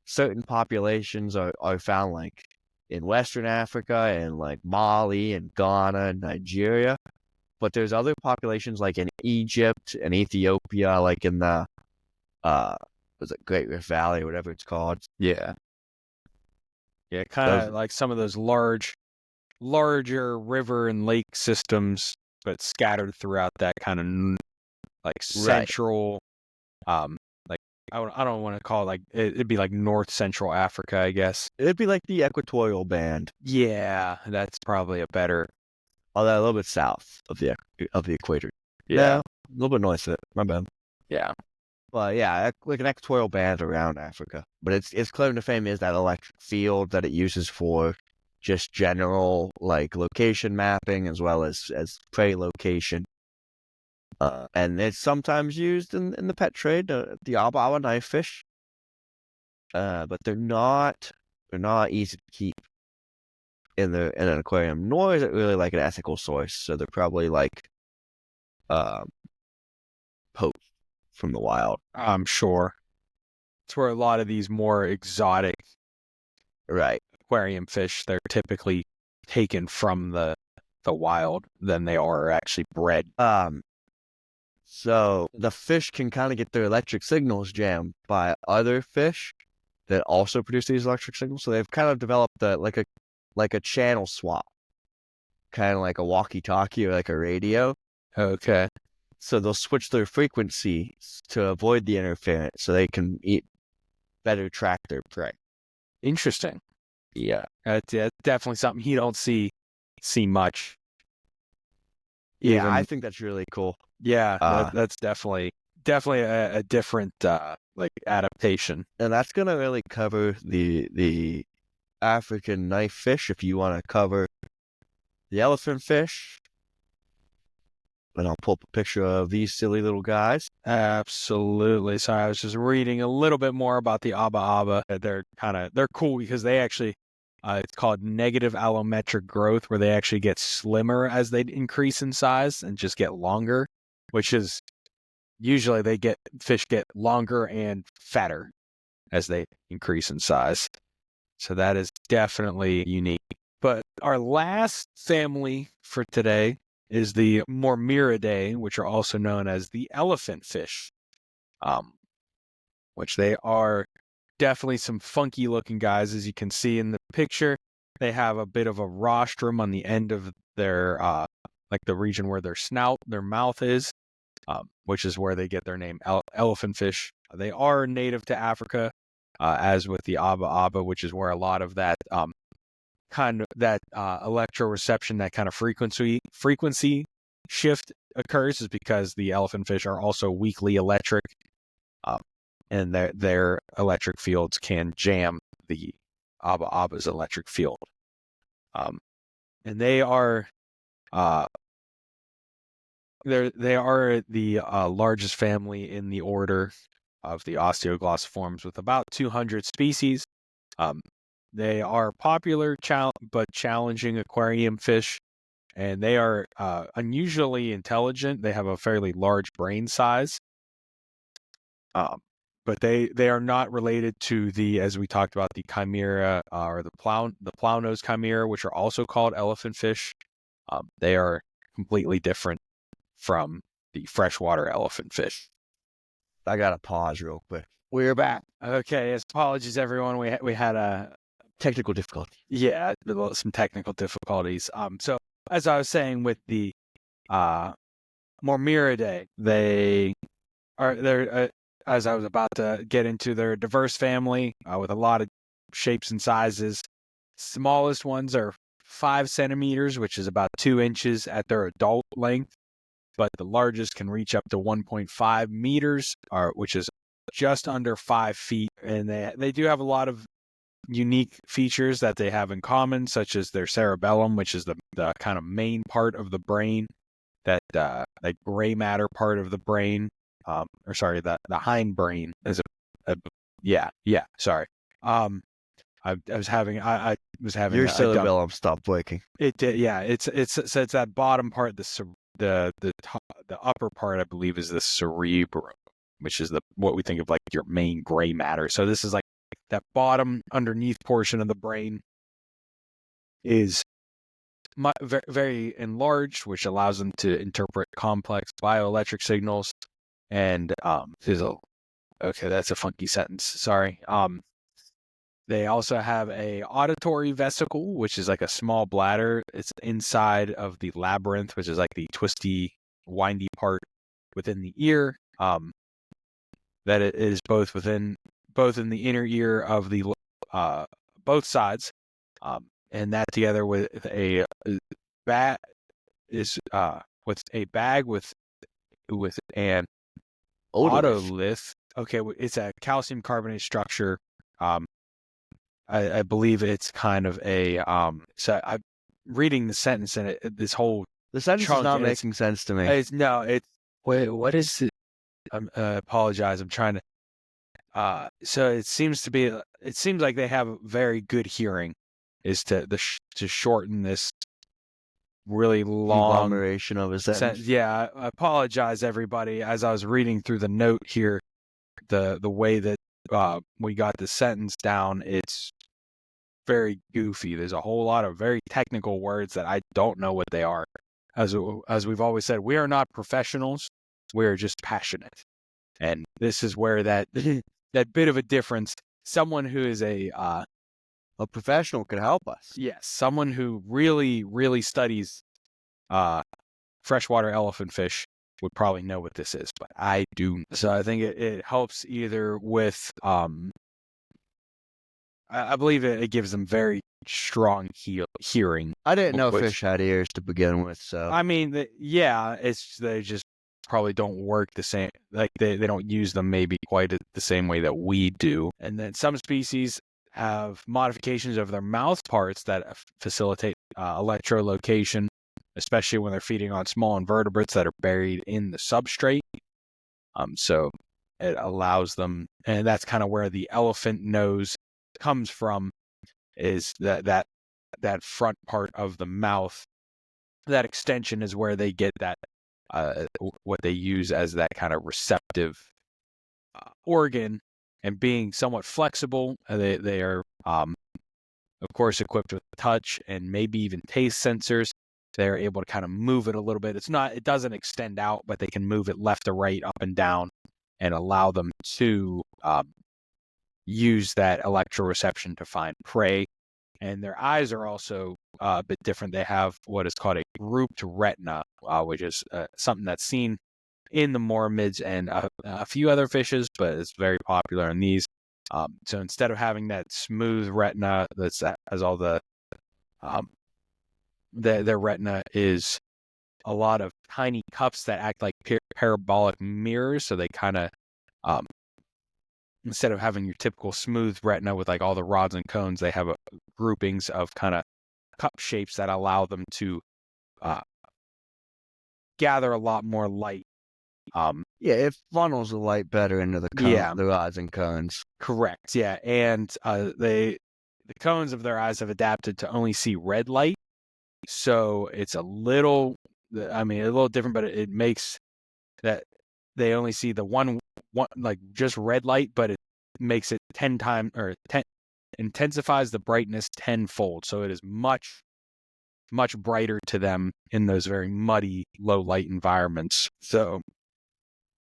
A: certain populations are found like in Western Africa and like Mali and Ghana and Nigeria. But there's other populations like in Egypt and Ethiopia, like in the was it Great Rift Valley or whatever it's called.
B: Yeah. Yeah, kind
A: Those
B: of like some of those larger river and lake systems, but scattered throughout that kind of like
A: right.
B: central, like I don't want to call it like it'd be like North Central Africa, I guess.
A: It'd be like the equatorial band,
B: Yeah, that's probably a better.
A: although a little bit south of the equator.
B: Yeah,
A: No, a little bit north of it. My bad.
B: yeah.
A: But yeah, like an equatorial band around Africa. But its claim to fame is that electric field that it uses for just general like location mapping as well as prey location. And it's sometimes used in the pet trade, the abawa knife fish. But they're not easy to keep in an aquarium, nor is it really like an ethical source. So they're probably like um poached from the wild.
B: I'm sure it's where a lot of these more exotic
A: Right.
B: aquarium fish they're typically taken from the wild than they are actually bred.
A: So the fish can kind of get their electric signals jammed by other fish that also produce these electric signals. So they've kind of developed like a channel swap, kind of like a walkie-talkie or like a radio.
B: Okay,
A: So they'll switch their frequencies to avoid the interference, so they can better track their prey.
B: interesting.
A: Yeah,
B: That's definitely something you don't see much.
A: yeah, I
B: Even
A: think that's really cool.
B: yeah,
A: Uh,
B: that's definitely a different like adaptation.
A: and that's gonna really cover the African knife fish. If you want to cover the elephant fish, and I'll pull up a picture of these silly little guys.
B: Absolutely. Sorry, I was just reading a little bit more about the Abba Abba. They're cool because they actually it's called negative allometric growth, where they actually get slimmer as they increase in size and just get longer, which is usually fish get longer and fatter as they increase in size. So that is definitely unique. But our last family for today is the Mormyridae, which are also known as the elephant fish, which they are definitely some funky looking guys, as you can see in the picture. They have a bit of a rostrum on the end of their, like the region where their mouth is, which is where they get their name, elephant fish. They are native to Africa, as with the aba, which is where a lot of that electroreception, that kind of frequency shift occurs, is because the elephant fish are also weakly electric, and their electric fields can jam the aba's electric field. And they are they are the largest family in the order of the osteoglossiforms, with about 200 species. They are popular but challenging aquarium fish, and they are unusually intelligent. They have a fairly large brain size, but they are not related to as we talked about, the chimera, or the plow-nosed chimera, which are also called elephant fish. They are completely different from the freshwater elephant fish.
A: I gotta pause real quick. We're back.
B: Okay, apologies everyone. We had a
A: Technical difficulty.
B: Yeah, some technical difficulties. So as I was saying, with the Mormyridae, they're as I was about to get into, their diverse family with a lot of shapes and sizes. Smallest ones are 5 centimeters, which is about 2 inches at their adult length, but the largest can reach up to 1.5 meters, which is just under 5 feet. And they do have a lot of unique features that they have in common, such as their cerebellum, which is the kind of main part of the brain, that gray matter part of the brain, the hind brain is sorry. I was having
A: Your cerebellum stopped working.
B: It did, yeah. It's that bottom part, the upper part, I believe, is the cerebrum, which is what we think of like your main gray matter. So this is like that bottom underneath portion of the brain is very, very enlarged, which allows them to interpret complex bioelectric signals. And okay, that's a funky sentence. Sorry. They also have a auditory vesicle, which is like a small bladder. It's inside of the labyrinth, which is like the twisty, windy part within the ear. That it is both in the inner ear of the both sides, and that together with a bag with an otolith. Okay, it's a calcium carbonate structure. I believe it's kind of a so I'm reading the sentence, and
A: the sentence is not making sense to me.
B: Wait, what is it? I apologize. I'm trying to. So it seems like they have very good hearing, is to shorten this really long
A: conglomeration of a sentence.
B: Yeah, I apologize, everybody. As I was reading through the note here, the way that we got the sentence down, it's very goofy. There's a whole lot of very technical words that I don't know what they are. As we've always said, we are not professionals. We're just passionate. And this is where that bit of a difference, someone who is a
A: professional could help us.
B: Yes, someone who really, really studies freshwater elephant fish would probably know what this is, but I do. So I think it helps either with, I believe it gives them very strong hearing.
A: I didn't know fish had ears to begin with, so.
B: I mean, they just probably don't work the same. Like they don't use them maybe quite the same way that we do. And then some species have modifications of their mouth parts that facilitate electrolocation, especially when they're feeding on small invertebrates that are buried in the substrate. So it allows them, and that's kind of where the elephant nose comes from, is that front part of the mouth. That extension is where they get that what they use as that kind of receptive organ. And being somewhat flexible, they are of course equipped with touch and maybe even taste sensors. They're able to kind of move it a little bit. It doesn't extend out, but they can move it left to right, up and down, and allow them to use that electroreception to find prey. and their eyes are also a bit different. They have what is called a grouped retina, which is something that's seen in the mormids and a few other fishes, but it's very popular in these. So instead of having that smooth retina that has all their retina is a lot of tiny cups that act like parabolic mirrors. So they kind of instead of having your typical smooth retina with like all the rods and cones, they have groupings of kind of cup shapes that allow them to uh, gather a lot more light.
A: Yeah, it funnels the light better into the rods and cones.
B: Correct. Yeah, and the cones of their eyes have adapted to only see red light, so it's a little different, but it makes that they only see the one like just red light, but it makes it 10 times or 10 intensifies the brightness tenfold, so it is much brighter to them in those very muddy low light environments. So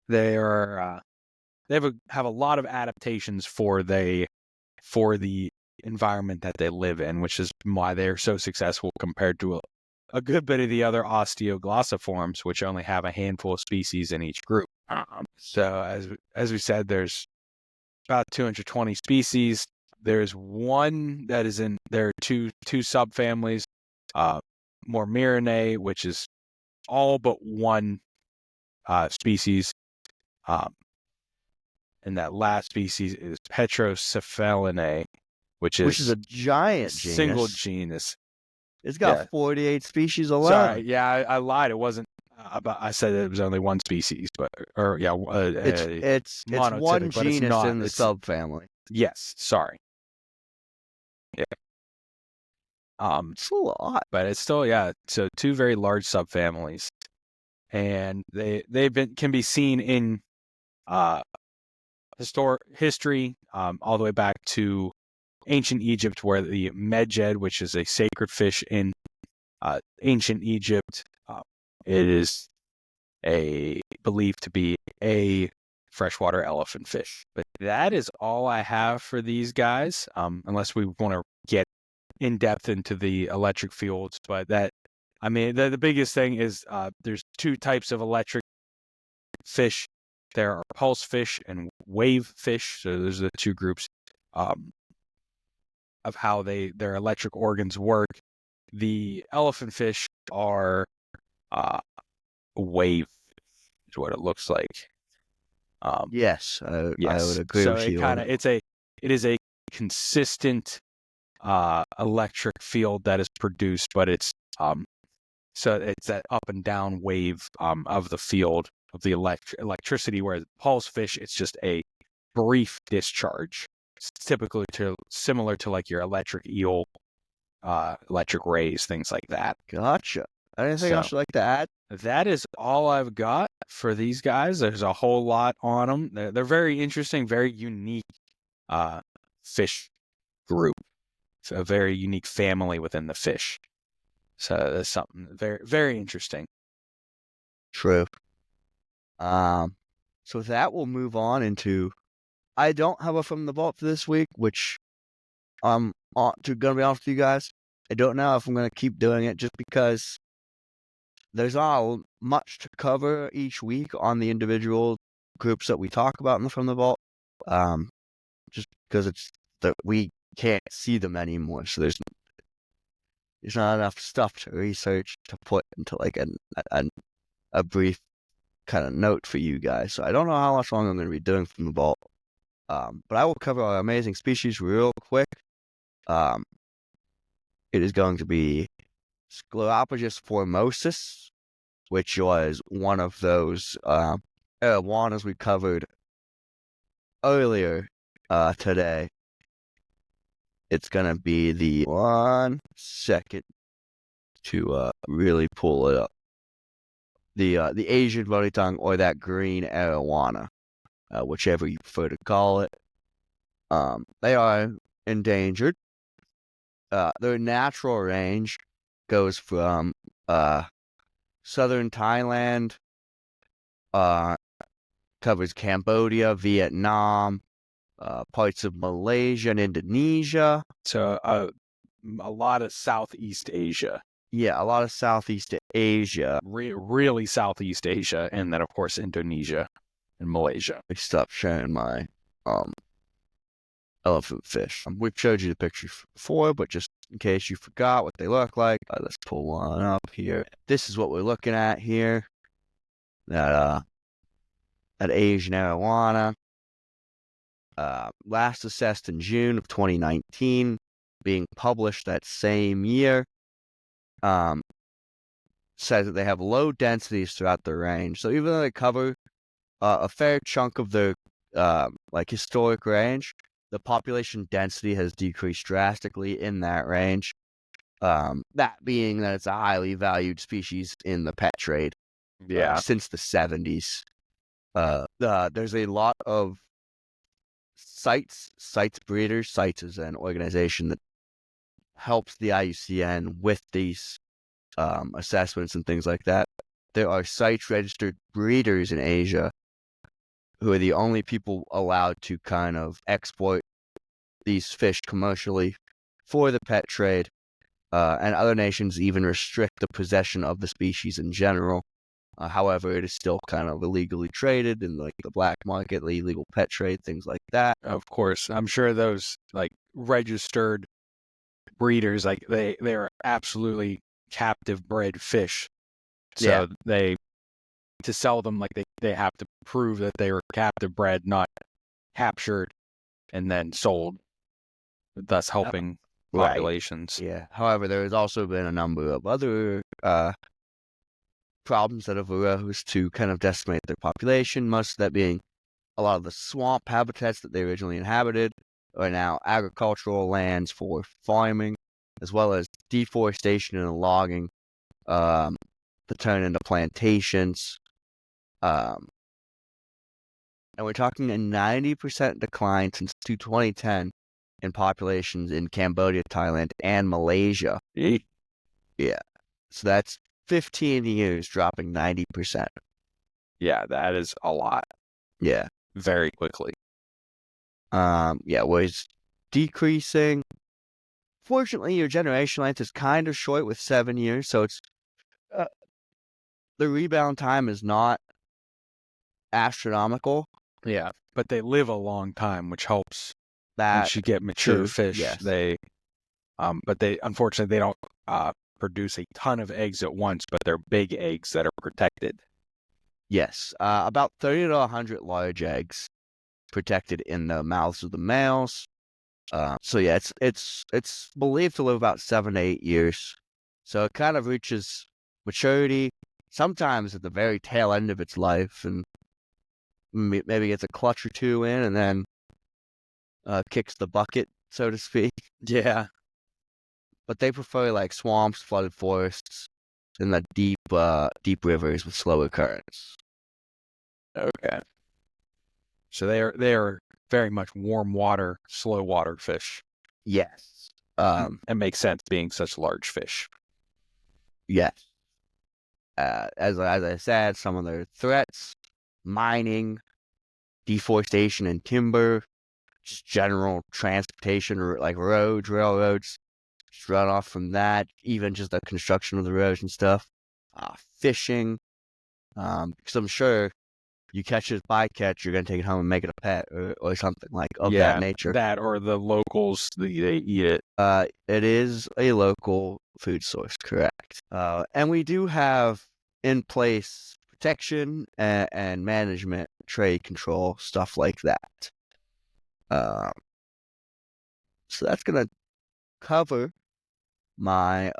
B: they are have a lot of adaptations for the environment that they live in, which is why they are so successful compared to a good bit of the other osteoglossiforms, which only have a handful of species in each group. So as we said, there's about 220 species. There's one that is in there are two subfamilies, Mormirinae, which is all but one species. And that last species is Petrocephalinae, which is
A: a giant
B: single genus.
A: It's got 48 species alone.
B: Sorry, yeah, I lied. It wasn't. I said it was only one species, but
A: it's one genus in the subfamily.
B: Yes, sorry. Yeah.
A: It's a lot,
B: but it's still So two very large subfamilies, and can be seen in history, all the way back to ancient Egypt, where the medjed, which is a sacred fish in ancient Egypt, it is believed to be a freshwater elephant fish. But that is all I have for these guys, unless we want to get in depth into the electric fields. But the biggest thing is there's two types of electric fish. There are pulse fish and wave fish. So those are the two groups of how their electric organs work. The elephant fish are wave is what it looks like.
A: Yes, I would agree with you.
B: It is a consistent electric field that is produced, but it's so it's that up and down wave of the field of the electricity, whereas pulse fish, it's just a brief discharge. It's typically similar to like your electric eel, electric rays, things like that.
A: Gotcha. Anything else you'd like to add?
B: That is all I've got for these guys. There's a whole lot on them. They're very interesting, very unique fish group. It's a very unique family within the fish. So that's something very, very interesting.
A: True. So that will move on into. I don't have a from the vault for this week, which I'm gonna be honest with you guys. I don't know if I'm gonna keep doing it just because there's not much to cover each week on the individual groups that we talk about in the from the vault. Just because it's that we can't see them anymore, so there's not enough stuff to research to put into like a brief kind of note for you guys. So I don't know how much longer I'm going to be doing from the vault. But I will cover our amazing species real quick. It is going to be Sclerophagus formosus, which was one of those arowanas we covered earlier today. It's going to be the 1 second to really pull it up. The Asian bony tongue, or that green arowana, whichever you prefer to call it. They are endangered. Their natural range goes from southern Thailand, covers Cambodia, Vietnam, parts of Malaysia and Indonesia.
B: So a lot of Southeast Asia.
A: Yeah, a lot of Southeast Asia.
B: Really Southeast Asia, and then of course Indonesia and Malaysia.
A: I stopped sharing my elephant fish. We've showed you the pictures before, but just in case you forgot what they look like, let's pull one up here. This is what we're looking at here. That Asian arowana. Last assessed in June of 2019, being published that same year. Says that they have low densities throughout the range. So even though they cover a fair chunk of their historic range, the population density has decreased drastically in that range. That being that it's a highly valued species in the pet trade. Since the 70s. There's a lot of CITES breeders. CITES is an organization that helps the IUCN with these assessments and things like that. There are CITES registered breeders in Asia who are the only people allowed to kind of exploit these fish commercially for the pet trade, and other nations even restrict the possession of the species in general. However, it is still kind of illegally traded in like the black market, the illegal pet trade, things like that.
B: Of course, I'm sure those like registered breeders, like they are absolutely captive bred fish. So to sell them, like they have to prove that they were captive bred, not captured and then sold, thus helping populations.
A: Yeah. However, there has also been a number of other problems that have arose to kind of decimate their population, most of that being a lot of the swamp habitats that they originally inhabited are now agricultural lands for farming, as well as deforestation and logging to turn into plantations. And we're talking a 90% decline since 2010 in populations in Cambodia, Thailand, and Malaysia. Yeah. So that's 15 years dropping 90%.
B: Yeah, that is a lot.
A: Yeah.
B: Very quickly.
A: Was decreasing. Fortunately, your generation length is kind of short with 7 years, so it's the rebound time is not astronomical.
B: Yeah, but they live a long time, which helps.
A: That
B: once you get mature fish,
A: yes.
B: but they unfortunately they don't produce a ton of eggs at once, but they're big eggs that are protected.
A: Yes, about 30 to 100 large eggs protected in the mouths of the males. So yeah, it's believed to live about 7 to 8 years. So it kind of reaches maturity, sometimes at the very tail end of its life, and maybe gets a clutch or two in, and then kicks the bucket, so to speak.
B: Yeah.
A: But they prefer like swamps, flooded forests, and the deep rivers with slower currents.
B: Okay. So they are very much warm water, slow water fish.
A: Yes.
B: It makes sense being such large fish.
A: Yes. As I said, some of their threats: mining, deforestation and timber, just general transportation, like roads, railroads, just run off from that, even just the construction of the roads and stuff. Fishing, because I'm sure you catch this bycatch, you're going to take it home and make it a pet or something like of that nature.
B: That or the locals, they eat it.
A: It is a local food source, correct. And we do have in place protection and management, trade control, stuff like that. So that's going to cover my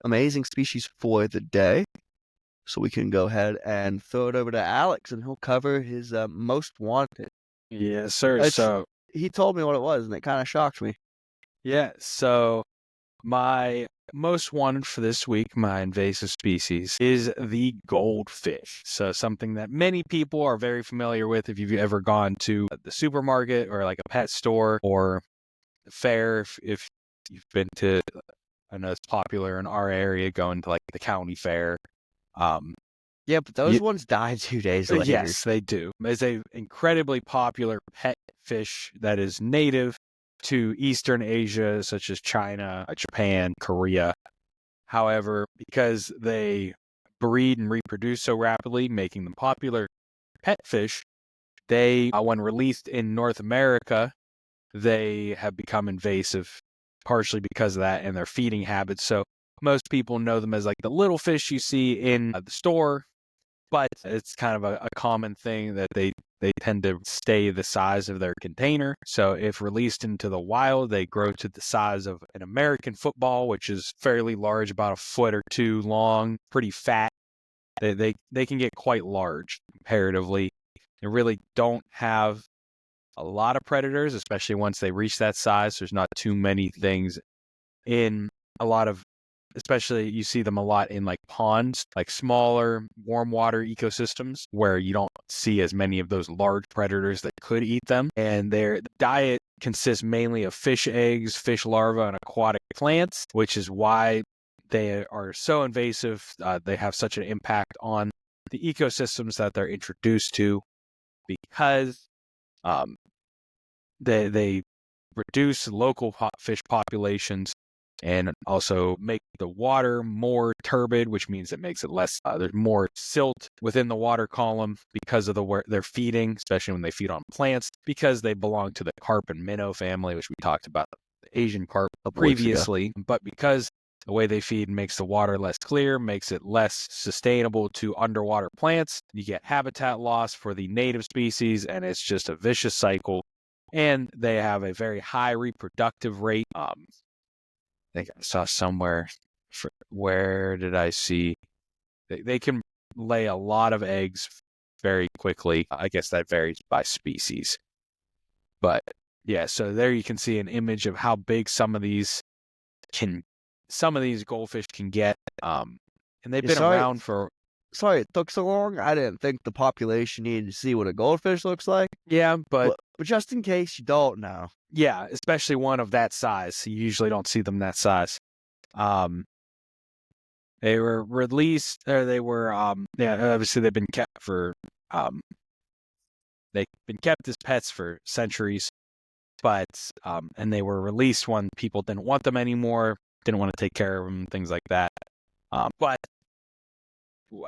A: amazing species for the day. So we can go ahead and throw it over to Alex, and he'll cover his most wanted.
B: Yes, sir. So
A: he told me what it was, and it kind of shocked me.
B: Yeah, so my most wanted for this week, my invasive species, is the goldfish. So something that many people are very familiar with if you've ever gone to the supermarket or like a pet store or the fair. If you've been to, I know it's popular in our area, going to like the county fair.
A: Yeah, but those ones die 2 days later.
B: Yes, they do. It's a incredibly popular pet fish that is native to Eastern Asia, such as China, Japan, Korea. However, because they breed and reproduce so rapidly, making them popular pet fish, they, when released in North America, they have become invasive, partially because of that and their feeding habits. So most people know them as like the little fish you see in the store, but it's kind of a common thing that they tend to stay the size of their container. So if released into the wild, they grow to the size of an American football, which is fairly large, about a foot or two long, pretty fat. They can get quite large comparatively. They really don't have a lot of predators, especially once they reach that size. There's not too many things in a lot of, especially you see them a lot in like ponds, like smaller warm water ecosystems where you don't see as many of those large predators that could eat them. And their diet consists mainly of fish eggs, fish larvae, and aquatic plants, which is why they are so invasive. They have such an impact on the ecosystems that they're introduced to, because um, they reduce local fish populations and also make the water more turbid, which means it makes it less, there's more silt within the water column because of where they're feeding, especially when they feed on plants, because they belong to the carp and minnow family, which we talked about the Asian carp previously. But because the way they feed makes the water less clear, makes it less sustainable to underwater plants, you get habitat loss for the native species, and it's just a vicious cycle. And they have a very high reproductive rate. I think I saw somewhere, where did I see? They can lay a lot of eggs very quickly. I guess that varies by species. But yeah, so there you can see an image of how big some of these goldfish can get. And they've been around for...
A: Sorry it took so long. I didn't think the population needed to see what a goldfish looks like.
B: Yeah, but
A: just in case you don't know.
B: Yeah, especially one of that size. You usually don't see them that size. They were released, or they were, obviously they've been kept they've been kept as pets for centuries, but, and they were released when people didn't want them anymore, didn't want to take care of them, things like that. But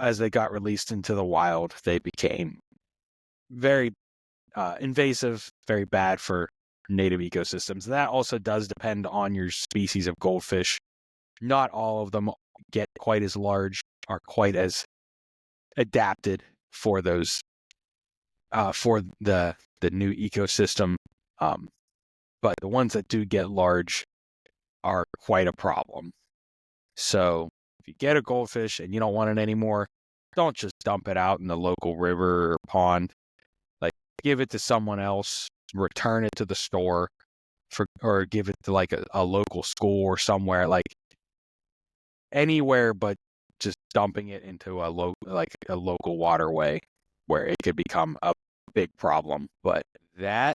B: as they got released into the wild, they became very invasive, very bad for native ecosystems. That also does depend on your species of goldfish. Not all of them get quite as large, are quite as adapted for those, for the new ecosystem. But the ones that do get large are quite a problem. So if you get a goldfish and you don't want it anymore, don't just dump it out in the local river or pond. Like, give it to someone else, return it to the store, or give it to like a local school or somewhere, like anywhere, but just dumping it into a local waterway where it could become a big problem. But that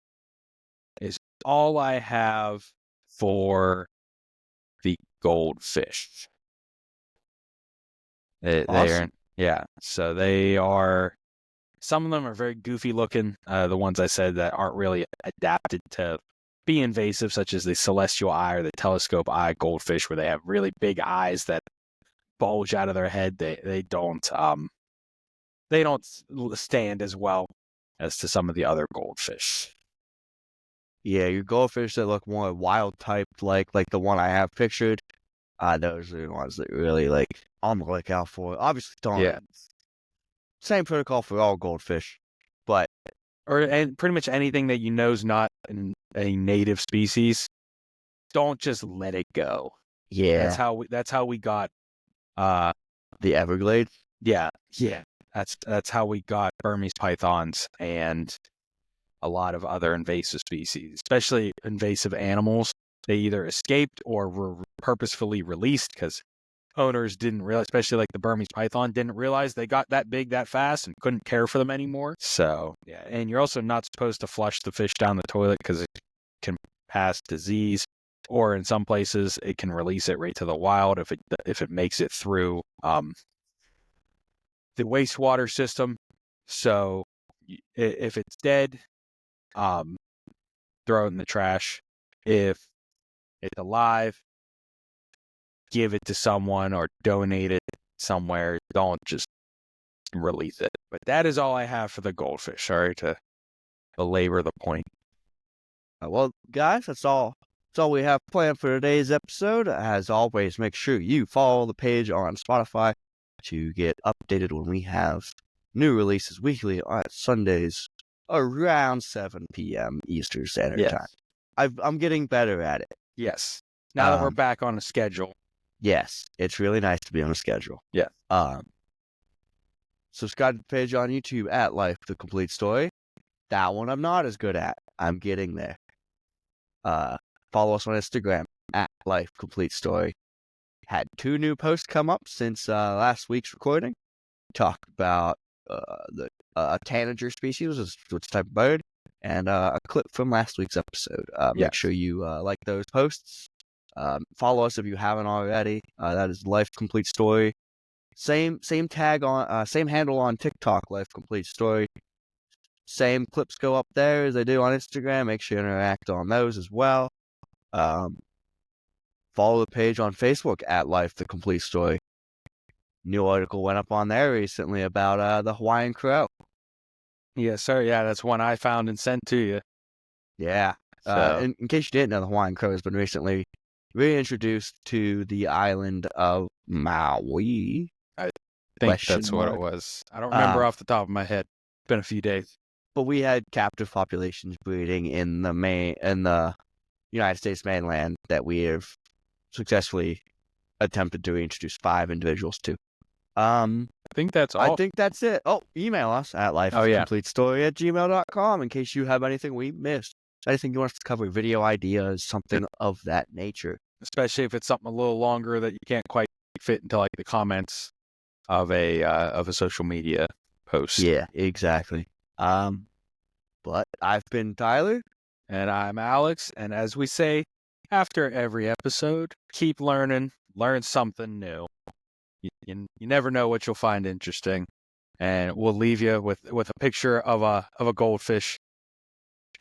B: is all I have for the goldfish.
A: Awesome.
B: So they are, some of them are very goofy looking. The ones I said that aren't really adapted to be invasive, such as the celestial eye or the telescope eye goldfish, where they have really big eyes that bulge out of their head. They don't stand as well as to some of the other goldfish.
A: Yeah, your goldfish that look more wild typed, like the one I have pictured, those are the ones that really on the lookout for. Obviously, don't.
B: Yeah.
A: Same protocol for all goldfish, but
B: and pretty much anything that you know is not a native species, don't just let it go.
A: Yeah,
B: that's how we got
A: the Everglades.
B: Yeah. That's how we got Burmese pythons and a lot of other invasive species, especially invasive animals. They either escaped or were purposefully released because owners didn't realize, especially like the Burmese python, didn't realize they got that big that fast and couldn't care for them anymore. So, yeah. And you're also not supposed to flush the fish down the toilet because it can pass disease, or in some places it can release it right to the wild if it makes it through the wastewater system. So if it's dead, throw it in the trash. if it's alive, give it to someone or donate it somewhere. Don't just release it. But that is all I have for the goldfish. Sorry to belabor the point.
A: Well, guys, that's all. That's all we have planned for today's episode. As always, make sure you follow the page on Spotify to get updated when we have new releases weekly on Sundays around 7 p.m. Eastern Standard Time. I'm getting better at it.
B: Yes. Now that we're back on a schedule.
A: Yes, it's really nice to be on a schedule.
B: Yeah.
A: Subscribe to the page on YouTube at Life the Complete Story. That one I'm not as good at. I'm getting there. Follow us on Instagram at Life Complete Story. Had 2 new posts come up since last week's recording. Talked about the tanager species, which type of bird, and a clip from last week's episode. Make sure you like those posts. Follow us if you haven't already. That is Life Complete Story. Same tag on same handle on TikTok, Life Complete Story. Same clips go up there as they do on Instagram. Make sure you interact on those as well. Follow the page on Facebook at Life the Complete Story. New article went up on there recently about the Hawaiian crow.
B: Yes, sir. Yeah, that's one I found and sent to you.
A: Yeah. In case you didn't know, the Hawaiian crow has been recently reintroduced to the island of Maui.
B: I think that's what it was. I don't remember off the top of my head. It's been a few days.
A: But we had captive populations breeding in the United States mainland that we have successfully attempted to reintroduce 5 individuals to.
B: I think that's all.
A: I think that's it. Oh, email us at lifecompletestory@gmail.com in case you have anything we missed. Anything you want us to cover, video ideas, something of that nature.
B: Especially if it's something a little longer that you can't quite fit into like the comments of a social media post.
A: Yeah, exactly. But I've been Tyler.
B: And I'm Alex. And as we say after every episode, keep learning, learn something new. You never know what you'll find interesting. And we'll leave you with a picture of a goldfish.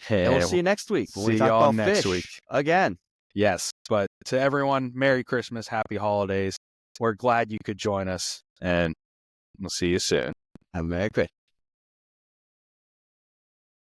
A: And we'll see you next week when we talk about next fish week again.
B: Yes, but to everyone, Merry Christmas, Happy Holidays. We're glad you could join us, and we'll see you soon.
A: Have a Merry Christmas.